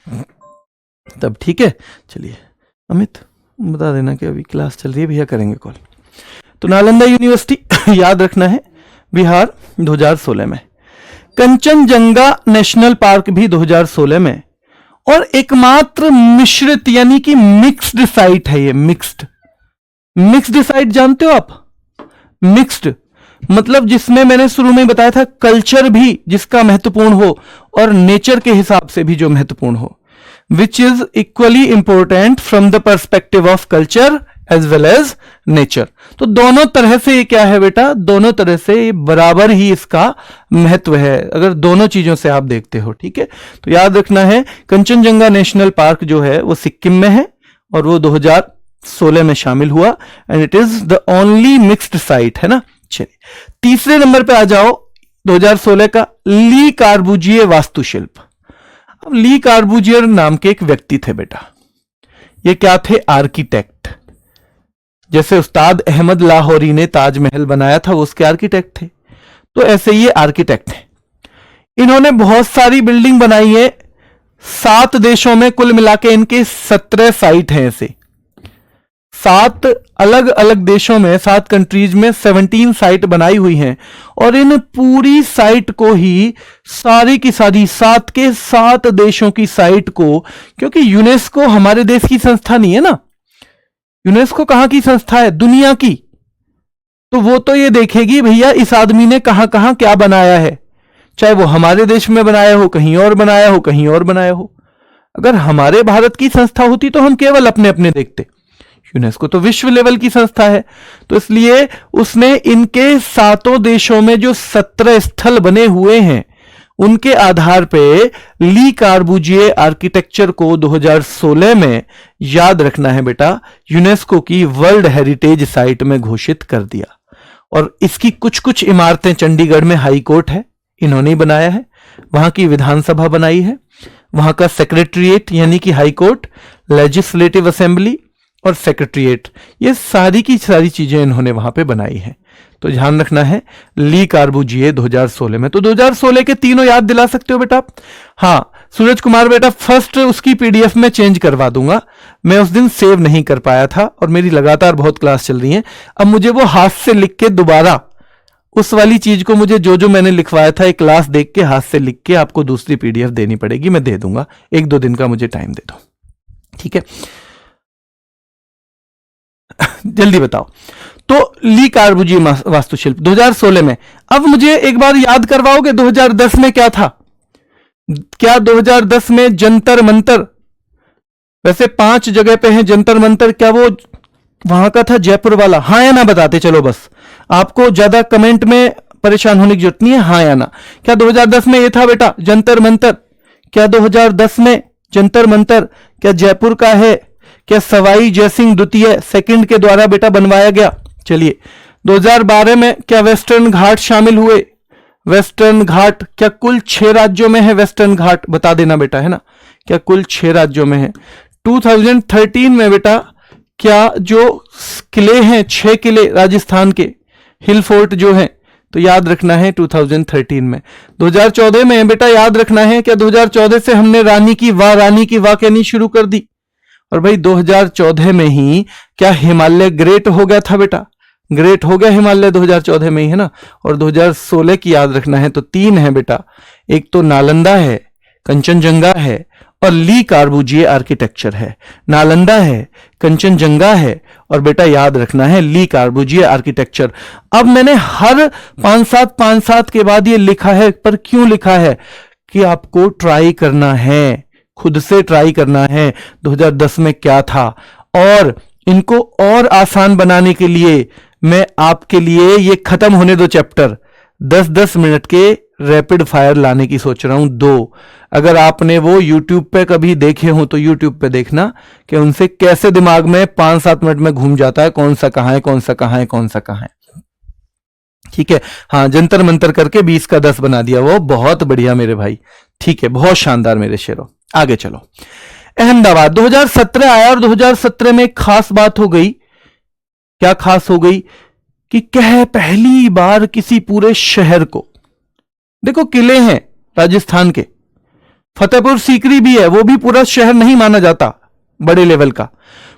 तब, ठीक है। चलिए अमित बता देना कि अभी क्लास चल रही है, भैया करेंगे कॉल। तो नालंदा यूनिवर्सिटी याद रखना है बिहार 2016 में। कंचनजंगा नेशनल पार्क भी 2016 में। और एकमात्र मिश्रित यानी कि मिक्स्ड साइट है ये, मिक्स्ड साइट जानते हो आप? मिक्स्ड मतलब जिसमें मैंने शुरू में बताया था कल्चर भी जिसका महत्वपूर्ण हो और नेचर के हिसाब से भी जो महत्वपूर्ण हो, which is equally important from the perspective of culture as well as nature. तो दोनों तरह से ये क्या है बेटा, दोनों तरह से बराबर ही इसका महत्व है, अगर दोनों चीजों से आप देखते हो, ठीक है। तो याद रखना है कंचनजंगा नेशनल पार्क जो है वो सिक्किम में है और वो 2016 में शामिल हुआ, and it is the only mixed site, है ना। चलिए तीसरे नंबर पे आ जाओ 2016 का ली कार्बूजिए वास्तुशिल्प। अब ली कार्बूजियर नाम के एक व्यक्ति थे बेटा, ये क्या थे? आर्किटेक्ट। जैसे उस्ताद अहमद लाहौरी ने ताजमहल बनाया था, वो उसके आर्किटेक्ट थे, तो ऐसे ये आर्किटेक्ट हैं। इन्होंने बहुत सारी बिल्डिंग बनाई है 7 देशों में, कुल मिला के इनके 17 साइट हैं ऐसे। 7 अलग अलग देशों में, 7 कंट्रीज में 17 साइट बनाई हुई हैं। और इन पूरी साइट को ही सारी की सारी 7 के 7 देशों की साइट को, क्योंकि यूनेस्को हमारे देश की संस्था नहीं है ना, यूनेस्को कहां की संस्था है? दुनिया की। तो वो तो ये देखेगी भैया इस आदमी ने कहां कहां क्या बनाया है, चाहे वो हमारे देश में बनाया हो, कहीं और बनाया हो, कहीं और बनाया हो। अगर हमारे भारत की संस्था होती तो हम केवल अपने अपने देखते, यूनेस्को तो विश्व लेवल की संस्था है। तो इसलिए उसने इनके 7 देशों में जो 17 स्थल बने हुए हैं उनके आधार पे ली कार्बूजिए आर्किटेक्चर को 2016 में, याद रखना है बेटा, यूनेस्को की वर्ल्ड हेरिटेज साइट में घोषित कर दिया। और इसकी कुछ कुछ इमारतें चंडीगढ़ में हाई कोर्ट है, इन्होंने ही बनाया है, वहां की विधानसभा बनाई है, वहां का सेक्रेटरीट यानी कि हाई कोर्ट, लेजिस्लेटिव असेंबली और सेक्रेटरीट, ये सारी की सारी चीजें इन्होंने वहां पे बनाई है। तो ध्यान रखना है ली कार्बूजिए 2016 में। तो 2016 के तीनों याद दिला सकते हो बेटा? हाँ सूरज कुमार बेटा, फर्स्ट उसकी पीडीएफ में चेंज करवा दूंगा, मैं उस दिन सेव नहीं कर पाया था और मेरी लगातार बहुत क्लास चल रही है, अब मुझे वो हाथ से लिख के दोबारा उस वाली चीज को मुझे जो जो मैंने लिखवाया था एक क्लास देख के हाथ से लिख के आपको दूसरी पीडीएफ देनी पड़ेगी। मैं दे दूंगा, 1-2 दिन का मुझे टाइम दे दो, ठीक है। जल्दी बताओ। तो ली कार्बुजिए वास्तुशिल्प 2016 में। अब मुझे एक बार याद करवाओगे 2010 में क्या था? क्या 2010 में जंतर मंतर, वैसे 5 जगह पे है जंतर मंतर, क्या वो वहां का था जयपुर वाला? हाँ या ना बताते चलो, बस आपको ज्यादा कमेंट में परेशान होने की जरूरत नहीं है, हाँ या ना। क्या 2010 में ये था बेटा जंतर मंतर? क्या 2010 में जंतर मंतर क्या जयपुर का है? क्या सवाई जयसिंह द्वितीय सेकंड के द्वारा बेटा बनवाया गया? चलिए 2012 में क्या वेस्टर्न घाट शामिल हुए? वेस्टर्न घाट क्या कुल 6 राज्यों में है? वेस्टर्न घाट बता देना बेटा, है ना, क्या कुल 6 राज्यों में है? 2013 में बेटा क्या जो किले हैं 6 किले राजस्थान के हिल फोर्ट जो है, तो याद रखना है 2013 में। 2014 में बेटा याद रखना है, क्या 2014 से हमने रानी की वाह कहनी शुरू कर दी? और भाई 2014 में ही क्या हिमालय ग्रेट हो गया था बेटा? ग्रेट हो गया हिमालय 2014 में ही, है ना। और 2016 की याद रखना है तो 3 है बेटा, एक तो नालंदा है, कंचनजंगा है और ली कार्बुजिए आर्किटेक्चर है। नालंदा है, कंचनजंगा है और बेटा याद रखना है ली कार्बुजिए आर्किटेक्चर। अब मैंने हर 5-7 के बाद ये लिखा है, पर क्यों लिखा है? कि आपको ट्राई करना है, खुद से ट्राई करना है 2010 में क्या था। और इनको और आसान बनाने के लिए मैं आपके लिए ये खत्म होने दो चैप्टर, 10-10 मिनट के रैपिड फायर लाने की सोच रहा हूं 2। अगर आपने वो YouTube पे कभी देखे हो तो YouTube पे देखना कि उनसे कैसे दिमाग में 5-7 मिनट में घूम जाता है, कौन सा कहां है, कौन सा कहां है, कौन सा कहां है, ठीक है। हाँ, जंतर मंतर करके 20 का 10 बना दिया, वो बहुत बढ़िया मेरे भाई, ठीक है, बहुत शानदार मेरे शेरों। आगे चलो, अहमदाबाद 2017 आया और 2017 में एक खास बात हो गई। क्या खास हो गई? कि क्या पहली बार किसी पूरे शहर को, देखो किले हैं राजस्थान के, फतेहपुर सीकरी भी है, वो भी पूरा शहर नहीं माना जाता बड़े लेवल का,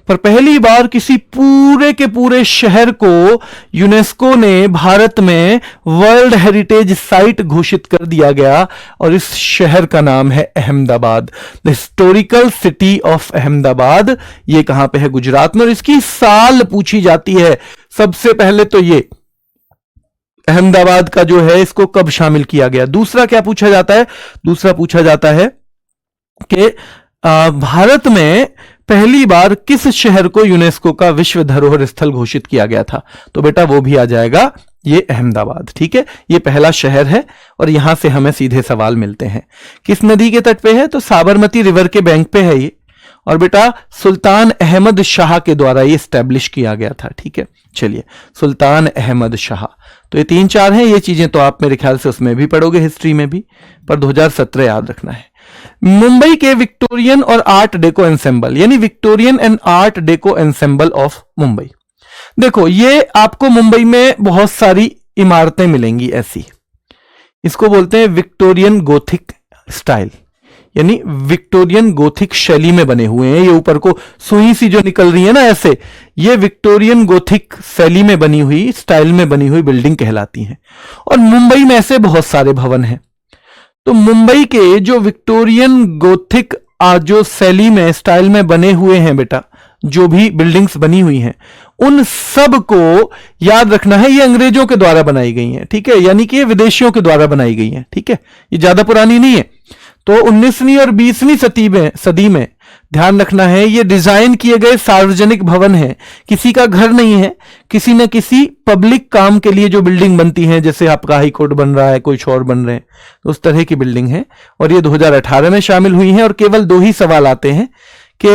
पर पहली बार किसी पूरे के पूरे शहर को यूनेस्को ने भारत में वर्ल्ड हेरिटेज साइट घोषित कर दिया गया। और इस शहर का नाम है Ahmedabad, the historical city of Ahmedabad. ये कहां पे है? गुजरात में। और इसकी साल पूछी जाती है सबसे पहले तो ये अहमदाबाद का जो है इसको कब शामिल किया गया। दूसरा क्या पूछा जाता है? दूसरा पूछा जाता है कि भारत में पहली बार किस शहर को यूनेस्को का विश्व धरोहर स्थल घोषित किया गया था? तो बेटा वो भी आ जाएगा ये अहमदाबाद, ठीक है। ये पहला शहर है और यहां से हमें सीधे सवाल मिलते हैं। किस नदी के तट पे है? तो साबरमती रिवर के बैंक पे है ये। और बेटा सुल्तान अहमद शाह के द्वारा ये स्टैब्लिश किया गया था, ठीक है। चलिए, सुल्तान अहमद शाह। तो ये 3-4 हैं, ये चीजें तो आप मेरे ख्याल से उसमें भी पढ़ोगे, हिस्ट्री में भी, पर 2017 याद रखना है। मुंबई के विक्टोरियन और आर्ट डेको एंसेंबल, यानी Victorian and art deco ensemble of Mumbai. देखो ये आपको मुंबई में बहुत सारी इमारतें मिलेंगी ऐसी, इसको बोलते हैं विक्टोरियन गोथिक स्टाइल, यानी विक्टोरियन गोथिक शैली में बने हुए हैं। ये ऊपर को सुई सी जो निकल रही है ना ऐसे, ये विक्टोरियन गोथिक शैली में बनी हुई, स्टाइल में बनी हुई बिल्डिंग कहलाती हैं। और मुंबई में ऐसे बहुत सारे भवन हैं। तो मुंबई के जो विक्टोरियन गोथिक जो शैली में, स्टाइल में बने हुए हैं बेटा, जो भी बिल्डिंग्स बनी हुई हैं, उन सब को याद रखना है ये अंग्रेजों के द्वारा बनाई गई हैं, ठीक है, यानी कि ये विदेशियों के द्वारा बनाई गई हैं, ठीक है, ये ज्यादा पुरानी नहीं है। तो 19वीं और 20वीं सदी में ध्यान रखना है ये डिजाइन किए गए सार्वजनिक भवन है, किसी का घर नहीं है, किसी न किसी पब्लिक काम के लिए जो बिल्डिंग बनती है, जैसे आपका हाई कोर्ट बन रहा है, कुछ और बन रहे हैं, तो उस तरह की बिल्डिंग है। और ये 2018 में शामिल हुई हैं। और केवल 2 ही सवाल आते हैं कि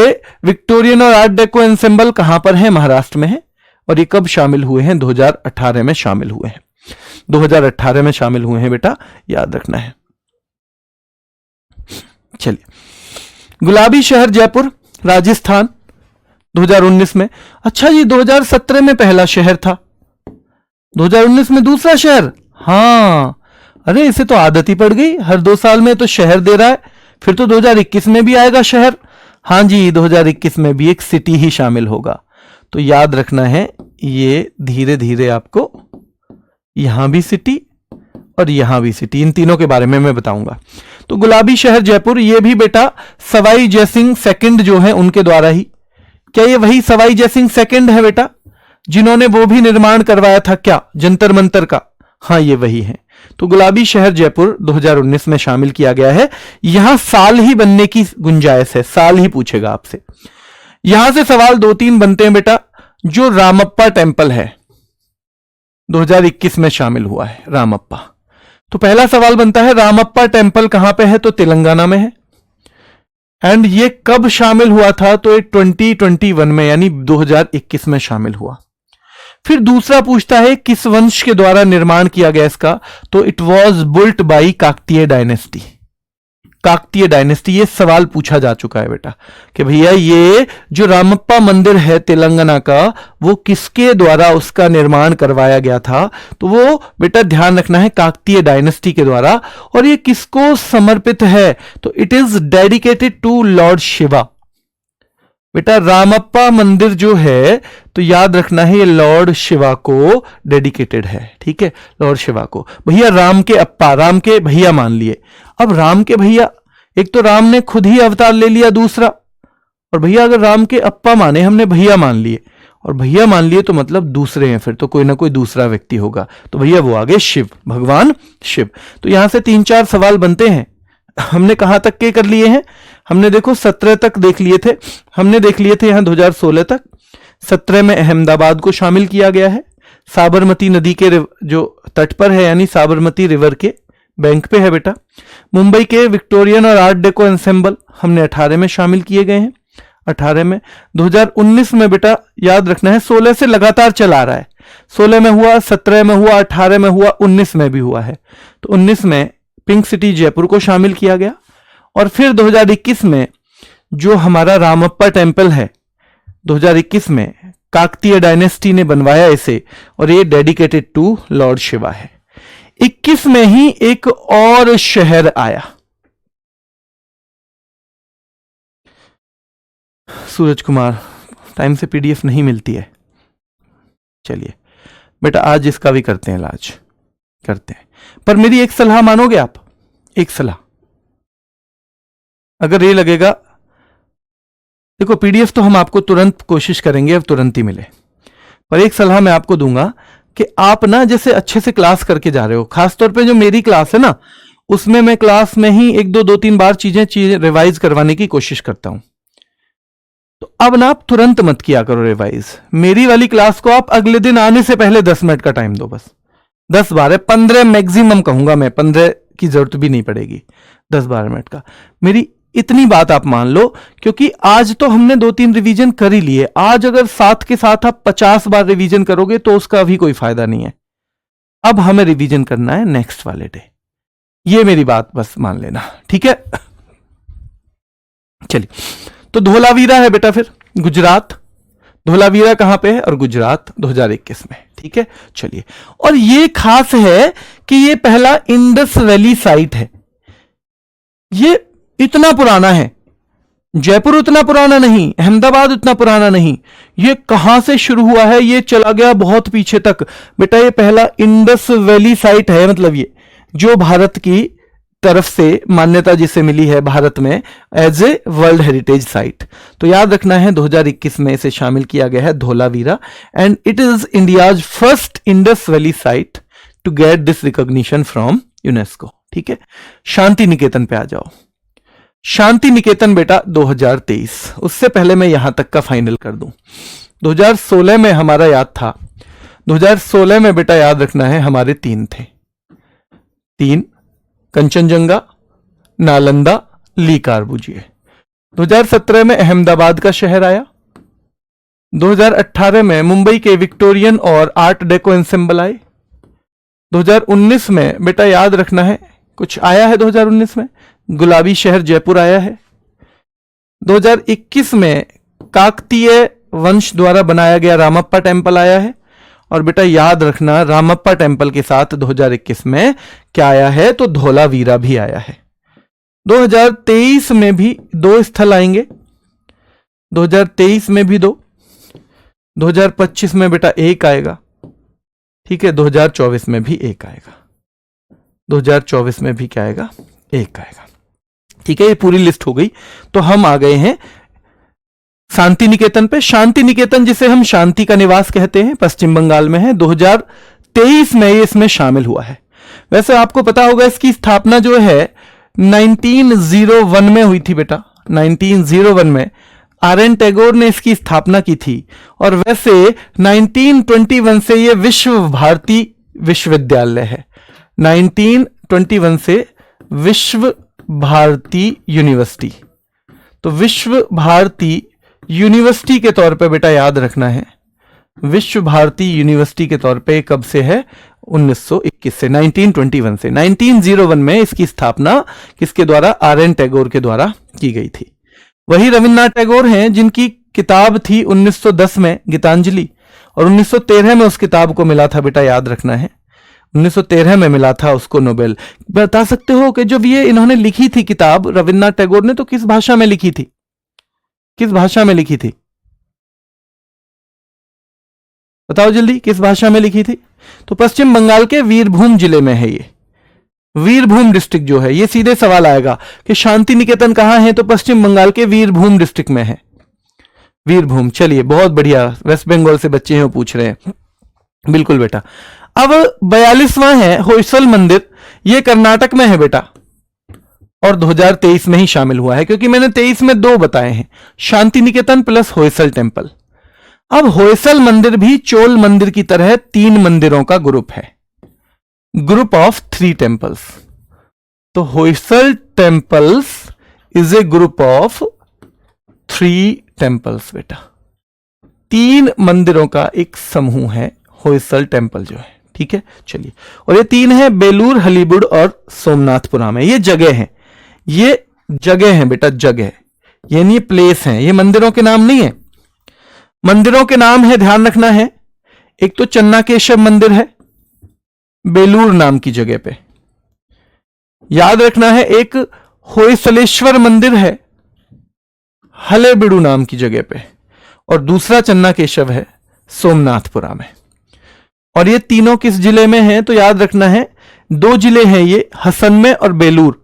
विक्टोरियन और आर्ट डेको एंसेंबल कहां पर है? महाराष्ट्र में है। और ये कब शामिल हुए हैं? 2018 में शामिल हुए हैं, 2018 में शामिल हुए हैं बेटा, याद रखना है। चलिए, गुलाबी शहर जयपुर राजस्थान 2019 में। अच्छा जी, 2017 में पहला शहर था, 2019 में दूसरा शहर। हाँ, अरे इसे तो आदत ही पड़ गई, हर 2 साल में तो शहर दे रहा है, फिर तो 2021 में भी आएगा शहर। हाँ जी, 2021 में भी एक सिटी ही शामिल होगा। तो याद रखना है, ये धीरे धीरे आपको यहां भी सिटी और यहां भी सिटी, इन तीनों के बारे में मैं बताऊंगा। तो गुलाबी शहर जयपुर, ये भी बेटा सवाई जयसिंह सेकंड जो है उनके द्वारा ही। क्या ये वही सवाई जयसिंह सेकंड है बेटा, जिन्होंने वो भी निर्माण करवाया था क्या, जंतर मंतर का? हाँ, ये वही है। तो गुलाबी शहर जयपुर 2019 में शामिल किया गया है। यहां साल ही बनने की गुंजाइश है, साल ही पूछेगा आपसे। यहां से सवाल 2-3 बनते हैं बेटा। जो रामप्पा टेम्पल है 2021 में शामिल हुआ है, रामप्पा। तो पहला सवाल बनता है रामप्पा टेम्पल कहां पे है, तो तेलंगाना में है। एंड ये कब शामिल हुआ था, तो ये 2021 में यानी 2021 में शामिल हुआ। फिर दूसरा पूछता है किस वंश के द्वारा निर्माण किया गया इसका, तो it was built by Kakatiya dynasty. Kakatiya dynasty, ये सवाल पूछा जा चुका है बेटा कि भैया ये जो रामप्पा मंदिर है तेलंगाना का, वो किसके द्वारा उसका निर्माण करवाया गया था, तो वो बेटा ध्यान रखना है काकतीय डायनेस्टी के द्वारा। और ये किसको समर्पित है, तो it is dedicated to lord Shiva. बेटा रामप्पा मंदिर जो है तो याद रखना है ये लॉर्ड शिवा को डेडिकेटेड है, ठीक है, लॉर्ड शिवा को। भैया राम के अप्पा, राम के भैया मान लिए। अब राम के भैया, एक तो राम ने खुद ही अवतार ले लिया, दूसरा, और भैया अगर राम के अप्पा माने, हमने भैया मान लिए, और भैया मान लिए तो मतलब दूसरे हैं, फिर तो कोई ना कोई दूसरा व्यक्ति होगा। तो भैया वो आगे शिव, भगवान शिव। तो यहां से 3-4 सवाल बनते हैं। हमने कहां तक के कर लिए हैं, हमने देखो 17 तक देख लिए थे, हमने देख लिए थे यहां 2016 तक। 17 में अहमदाबाद को शामिल किया गया है, साबरमती नदी के जो तट पर है, यानी साबरमती रिवर के बैंक पे है बेटा। मुंबई के विक्टोरियन और आर्ट डेको एंसेंबल हमने 18 में शामिल किए गए हैं, 18 में। 2019 में बेटा याद रखना है 16 से लगातार चला रहा है, 16 में हुआ, 17 में हुआ, 18 में हुआ, 19 में भी हुआ है। तो 19 में पिंक सिटी जयपुर को शामिल किया गया। और फिर 2021 में जो हमारा रामप्पा टेम्पल है, 2021 में काकतीय डायनेस्टी ने बनवाया इसे, और ये डेडिकेटेड टू लॉर्ड शिवा है। 21 में ही एक और शहर आया, सूरज कुमार, टाइम से पीडीएफ नहीं मिलती है। चलिए बेटा आज इसका भी करते हैं इलाज, करते हैं। पर मेरी एक सलाह मानोगे आप, एक सलाह, अगर ये लगेगा, देखो पीडीएफ तो हम आपको तुरंत कोशिश करेंगे अब तुरंत ही मिले, पर एक सलाह मैं आपको दूंगा कि आप ना जैसे अच्छे से क्लास करके जा रहे हो, खासतौर पे जो मेरी क्लास है ना, उसमें मैं क्लास में ही 1-2 बार चीजें रिवाइज करवाने की कोशिश करता हूं। तो अब ना आप तुरंत मत किया करो रिवाइज। मेरी वाली क्लास को आप अगले दिन आने से पहले 10 मिनट का टाइम दो, बस 10-12, 15 मैक्सिमम कहूंगा मैं, 15 की जरूरत भी नहीं पड़ेगी, 10-12 मिनट का। मेरी इतनी बात आप मान लो, क्योंकि आज तो हमने 2-3 रिवीजन कर ही लिए। आज अगर साथ के साथ आप 50 बार रिवीजन करोगे तो उसका भी कोई फायदा नहीं है। अब हमें रिवीजन करना है नेक्स्ट वाले डे, ये मेरी बात बस मान लेना, ठीक है। चलिए, तो धोलावीरा है बेटा, फिर गुजरात। धोलावीरा कहां पे है, और गुजरात 2021 में, ठीक है। चलिए, और ये खास है कि ये पहला इंडस वैली साइट है। ये इतना पुराना है, जयपुर उतना पुराना नहीं, अहमदाबाद उतना पुराना नहीं। ये कहां से शुरू हुआ है, ये चला गया बहुत पीछे तक बेटा। ये पहला इंडस वैली साइट है, मतलब ये जो भारत की तरफ से मान्यता जिसे मिली है भारत में as a world heritage site. तो याद रखना है 2021 में इसे शामिल किया गया है, Dholavira, and it is India's first Indus valley site to get this recognition from UNESCO, ठीक है। शांति निकेतन पे आ जाओ। शांति निकेतन बेटा 2023, उससे पहले मैं यहां तक का फाइनल कर दूं। 2016 में हमारा याद था, 2016 में बेटा याद रखना है हमारे 3 थे, 3 कंचनजंगा, नालंदा, ली कार्बूजिए। 2017 में अहमदाबाद का शहर आया। 2018 में मुंबई के विक्टोरियन और आर्ट डेको एंसेंबल आए। 2019 में बेटा याद रखना है कुछ आया है, 2019 में गुलाबी शहर जयपुर आया है। 2021 में काकतीय वंश द्वारा बनाया गया रामप्पा टेम्पल आया है। और बेटा याद रखना रामप्पा टेम्पल के साथ 2021 में क्या आया है, तो धोलावीरा भी आया है। 2023 में भी 2 स्थल आएंगे, 2023 में भी 2, 2025 में बेटा 1 आएगा, ठीक है, 2024 में भी 1 आएगा, 2024 में भी क्या आएगा, 1 आएगा। ठीक है, ये पूरी लिस्ट हो गई। तो हम आ गए हैं शांति निकेतन पे। शांति निकेतन जिसे हम शांति का निवास कहते हैं, पश्चिम बंगाल में है, 2023 में ये इसमें शामिल हुआ है। वैसे आपको पता होगा इसकी स्थापना जो है 1901 में हुई थी बेटा, 1901 में आर.एन. टैगोर ने इसकी स्थापना की थी। और वैसे 1921 से ये विश्व भारती विश्वविद्यालय है, 1921 से विश्व भारती यूनिवर्सिटी। तो विश्व भारती यूनिवर्सिटी के तौर पे बेटा याद रखना है, विश्व भारती यूनिवर्सिटी के तौर पे कब से है, 1921 से, 1921 से। 1901 में इसकी स्थापना किसके द्वारा, आर.एन. टैगोर के द्वारा की गई थी। वही रविन्द्रनाथ टैगोर हैं जिनकी किताब थी 1910 में गीतांजलि, और 1913 में उस किताब को मिला था बेटा, याद रखना है, 1913 में मिला था उसको नोबेल। बता सकते हो कि जब ये इन्होंने लिखी थी किताब रविन्द्रनाथ टैगोर ने, तो किस भाषा में लिखी थी, किस भाषा में लिखी थी, बताओ जल्दी, किस भाषा में लिखी थी? तो पश्चिम बंगाल के वीरभूम जिले में है ये, वीरभूम डिस्ट्रिक्ट जो है। ये सीधे सवाल आएगा कि शांति निकेतन कहां है, तो पश्चिम बंगाल के वीरभूम डिस्ट्रिक्ट में है, वीरभूम। चलिए बहुत बढ़िया, वेस्ट बंगाल से बच्चे हैं वो पूछ रहे हैं, बिल्कुल बेटा। अब 42वां है होयसल मंदिर, ये कर्नाटक में है बेटा, और 2023 में ही शामिल हुआ है, क्योंकि मैंने 23 में 2 बताए हैं, शांति निकेतन प्लस होयसल टेम्पल। अब होयसल मंदिर भी चोल मंदिर की तरह 3 मंदिरों का ग्रुप है, ग्रुप ऑफ 3 टेम्पल्स। तो Hoysala temples is a group of 3 temples बेटा, 3 मंदिरों का एक समूह है होयसल टेम्पल जो है। ठीक है, चलिए, और ये 3 है बेलूर, हलीबुड और सोमनाथपुरा में। ये जगह है, ये जगह है बेटा, जगह, यानी प्लेस है, ये मंदिरों के नाम नहीं है। मंदिरों के नाम है, ध्यान रखना है, एक तो चन्नाकेशव मंदिर है बेलूर नाम की जगह पे, याद रखना है, एक होयसलेश्वर मंदिर है हलेबीडू नाम की जगह पे, और दूसरा चन्नाकेशव है सोमनाथपुरा में। और ये तीनों किस जिले में हैं, तो याद रखना है 2 जिले हैं ये, हसन में और बेलूर,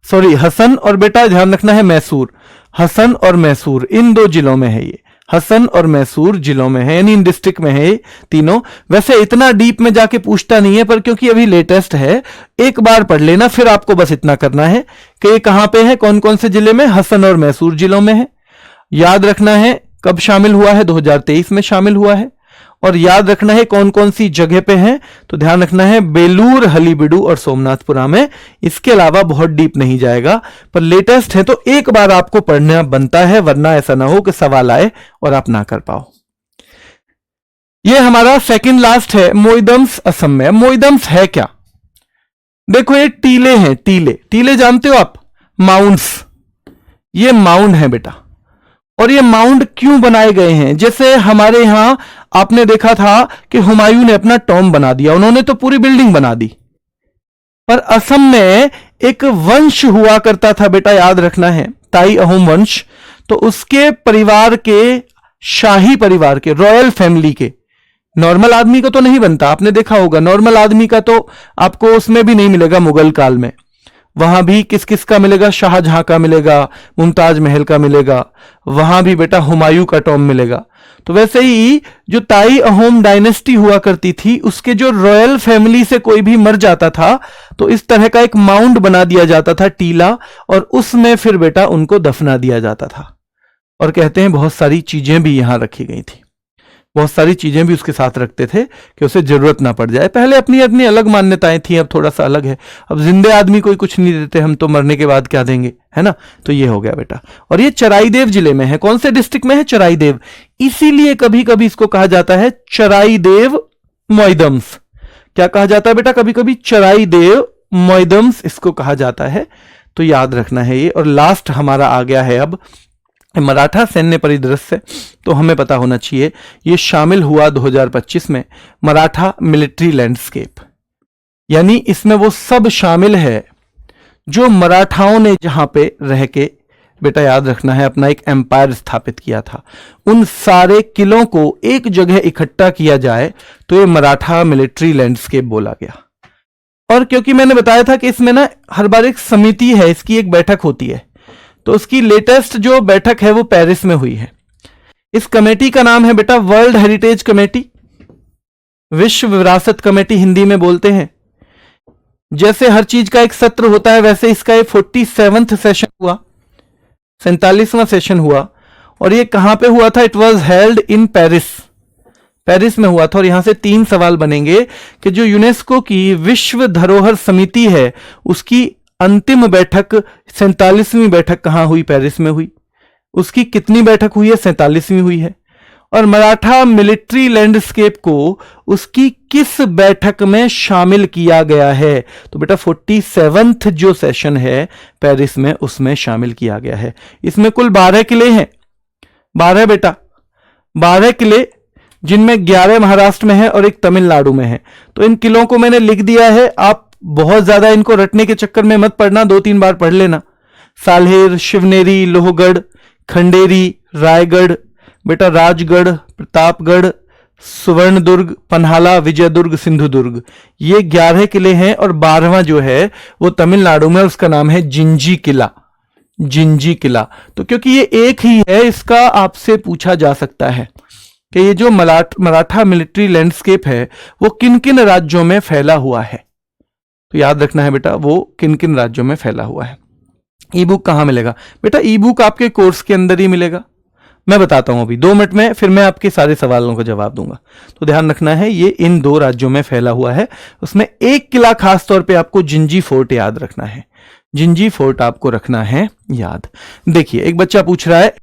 सॉरी हसन और बेटा ध्यान रखना है मैसूर, हसन और मैसूर, इन 2 जिलों में है ये, हसन और मैसूर जिलों में है, यानी इन डिस्ट्रिक्ट में है तीनों। वैसे इतना डीप में जाके पूछता नहीं है, पर क्योंकि अभी लेटेस्ट है, एक बार पढ़ लेना, फिर आपको बस इतना करना है कि ये कहां पे है, कौन कौन से जिले में, हसन और मैसूर जिलों में है। याद रखना है कब शामिल हुआ है, 2023 में शामिल हुआ है। और याद रखना है कौन कौन सी जगह पे है, तो ध्यान रखना है बेलूर, हलीबीडू और सोमनाथपुरा में। इसके अलावा बहुत डीप नहीं जाएगा, पर लेटेस्ट है तो एक बार आपको पढ़ना बनता है, वरना ऐसा ना हो कि सवाल आए और आप ना कर पाओ। ये हमारा सेकंड लास्ट है, मोइदम्स असम में। मोइदम्स है क्या, देखो ये टीले हैं, टीले, टीले जानते हो आप, माउंट्स, ये माउंड है बेटा। और ये माउंड क्यों बनाए गए हैं, जैसे हमारे यहां आपने देखा था कि हुमायूं ने अपना टॉम बना दिया, उन्होंने तो पूरी बिल्डिंग बना दी, पर असम में एक वंश हुआ करता था बेटा, याद रखना है, ताई अहोम वंश। तो उसके परिवार के, शाही परिवार के, रॉयल फैमिली के, नॉर्मल आदमी का तो नहीं बनता, आपने देखा होगा, नॉर्मल आदमी का तो आपको उसमें भी नहीं मिलेगा मुगल काल में। वहां भी किस किस का मिलेगा, शाहजहां का मिलेगा, मुमताज महल का मिलेगा, वहां भी बेटा हुमायूं का टॉम मिलेगा। तो वैसे ही जो ताई अहोम डायनेस्टी हुआ करती थी, उसके जो रॉयल फैमिली से कोई भी मर जाता था तो इस तरह का एक माउंड बना दिया जाता था, टीला, और उसमें फिर बेटा उनको दफना दिया जाता था। और कहते हैं बहुत सारी चीजें भी यहां रखी गई थी, बहुत सारी चीजें भी उसके साथ रखते थे कि उसे जरूरत ना पड़ जाए। पहले अपनी अपनी अलग मान्यताएं थी, अब थोड़ा सा अलग है। अब जिंदे आदमी कोई कुछ नहीं देते, हम तो मरने के बाद क्या देंगे, है ना। तो ये हो गया बेटा। और ये चराईदेव जिले में है, कौन से डिस्ट्रिक्ट में है, चराईदेव। इसीलिए कभी कभी इसको कहा जाता है चराईदेव मोइदम्स। क्या कहा जाता है बेटा, कभी कभी चराईदेव मोइदम्स इसको कहा जाता है, तो याद रखना है ये। और लास्ट हमारा आ गया है अब मराठा सैन्य परिदृश्य, तो हमें पता होना चाहिए ये शामिल हुआ 2025 में, मराठा मिलिट्री लैंडस्केप, यानी इसमें वो सब शामिल है जो मराठाओं ने जहां पे रह के बेटा याद रखना है, अपना एक एम्पायर स्थापित किया था। उन सारे किलों को एक जगह इकट्ठा किया जाए तो ये मराठा मिलिट्री लैंडस्केप बोला गया। और क्योंकि मैंने बताया था कि इसमें ना हर बार एक समिति है, इसकी एक बैठक होती है, तो उसकी लेटेस्ट जो बैठक है वो पेरिस में हुई है। इस कमेटी का नाम है बेटा वर्ल्ड हेरिटेज कमेटी, विश्व विरासत कमेटी हिंदी में बोलते हैं। जैसे हर चीज का एक सत्र होता है, वैसे इसका ये 47वां सेशन हुआ, 47वां सेशन हुआ। और ये कहां पे हुआ था? It was held in Paris, Paris में हुआ था। और यहां से 3 सवाल बनेंगे कि जो यूनेस्को की विश्व धरोहर समिति है उसकी अंतिम बैठक 47वीं बैठक कहां हुई? पेरिस में हुई। उसकी कितनी बैठक हुई है? 47वीं हुई है। और मराठा मिलिट्री लैंडस्केप को उसकी किस बैठक में शामिल किया गया है? तो बेटा 47वां जो सेशन है पेरिस में, उसमें शामिल किया गया है। इसमें कुल 12 किले हैं, 12 बेटा, 12 किले, जिनमें 11 महाराष्ट्र में है और एक तमिलनाडु में है। तो इन किलों को मैंने लिख दिया है, आप बहुत ज्यादा इनको रटने के चक्कर में मत पढ़ना, 2-3 बार पढ़ लेना। साल्हेर, शिवनेरी, लोहगढ़, खंडेरी, रायगढ़, बेटा राजगढ़, प्रतापगढ़, सुवर्णदुर्ग, पन्हाला, विजयदुर्ग, सिंधुदुर्ग, ये 11 किले हैं। और 12वां जो है वो तमिलनाडु में, उसका नाम है जिंजी किला, जिंजी किला। तो क्योंकि ये एक ही है, इसका आपसे पूछा जा सकता है कि ये जो मराठा मिलिट्री लैंडस्केप है वो किन किन राज्यों में फैला हुआ है। तो याद रखना है बेटा वो किन किन राज्यों में फैला हुआ है। ई बुक कहां मिलेगा? बेटा ई बुक आपके कोर्स के अंदर ही मिलेगा, मैं बताता हूं अभी 2 मिनट में, फिर मैं आपके सारे सवालों का जवाब दूंगा। तो ध्यान रखना है ये इन 2 राज्यों में फैला हुआ है। उसमें एक किला खास तौर पे आपको जिंजी फोर्ट याद रखना है, जिंजी फोर्ट आपको रखना है याद। देखिए एक बच्चा पूछ रहा है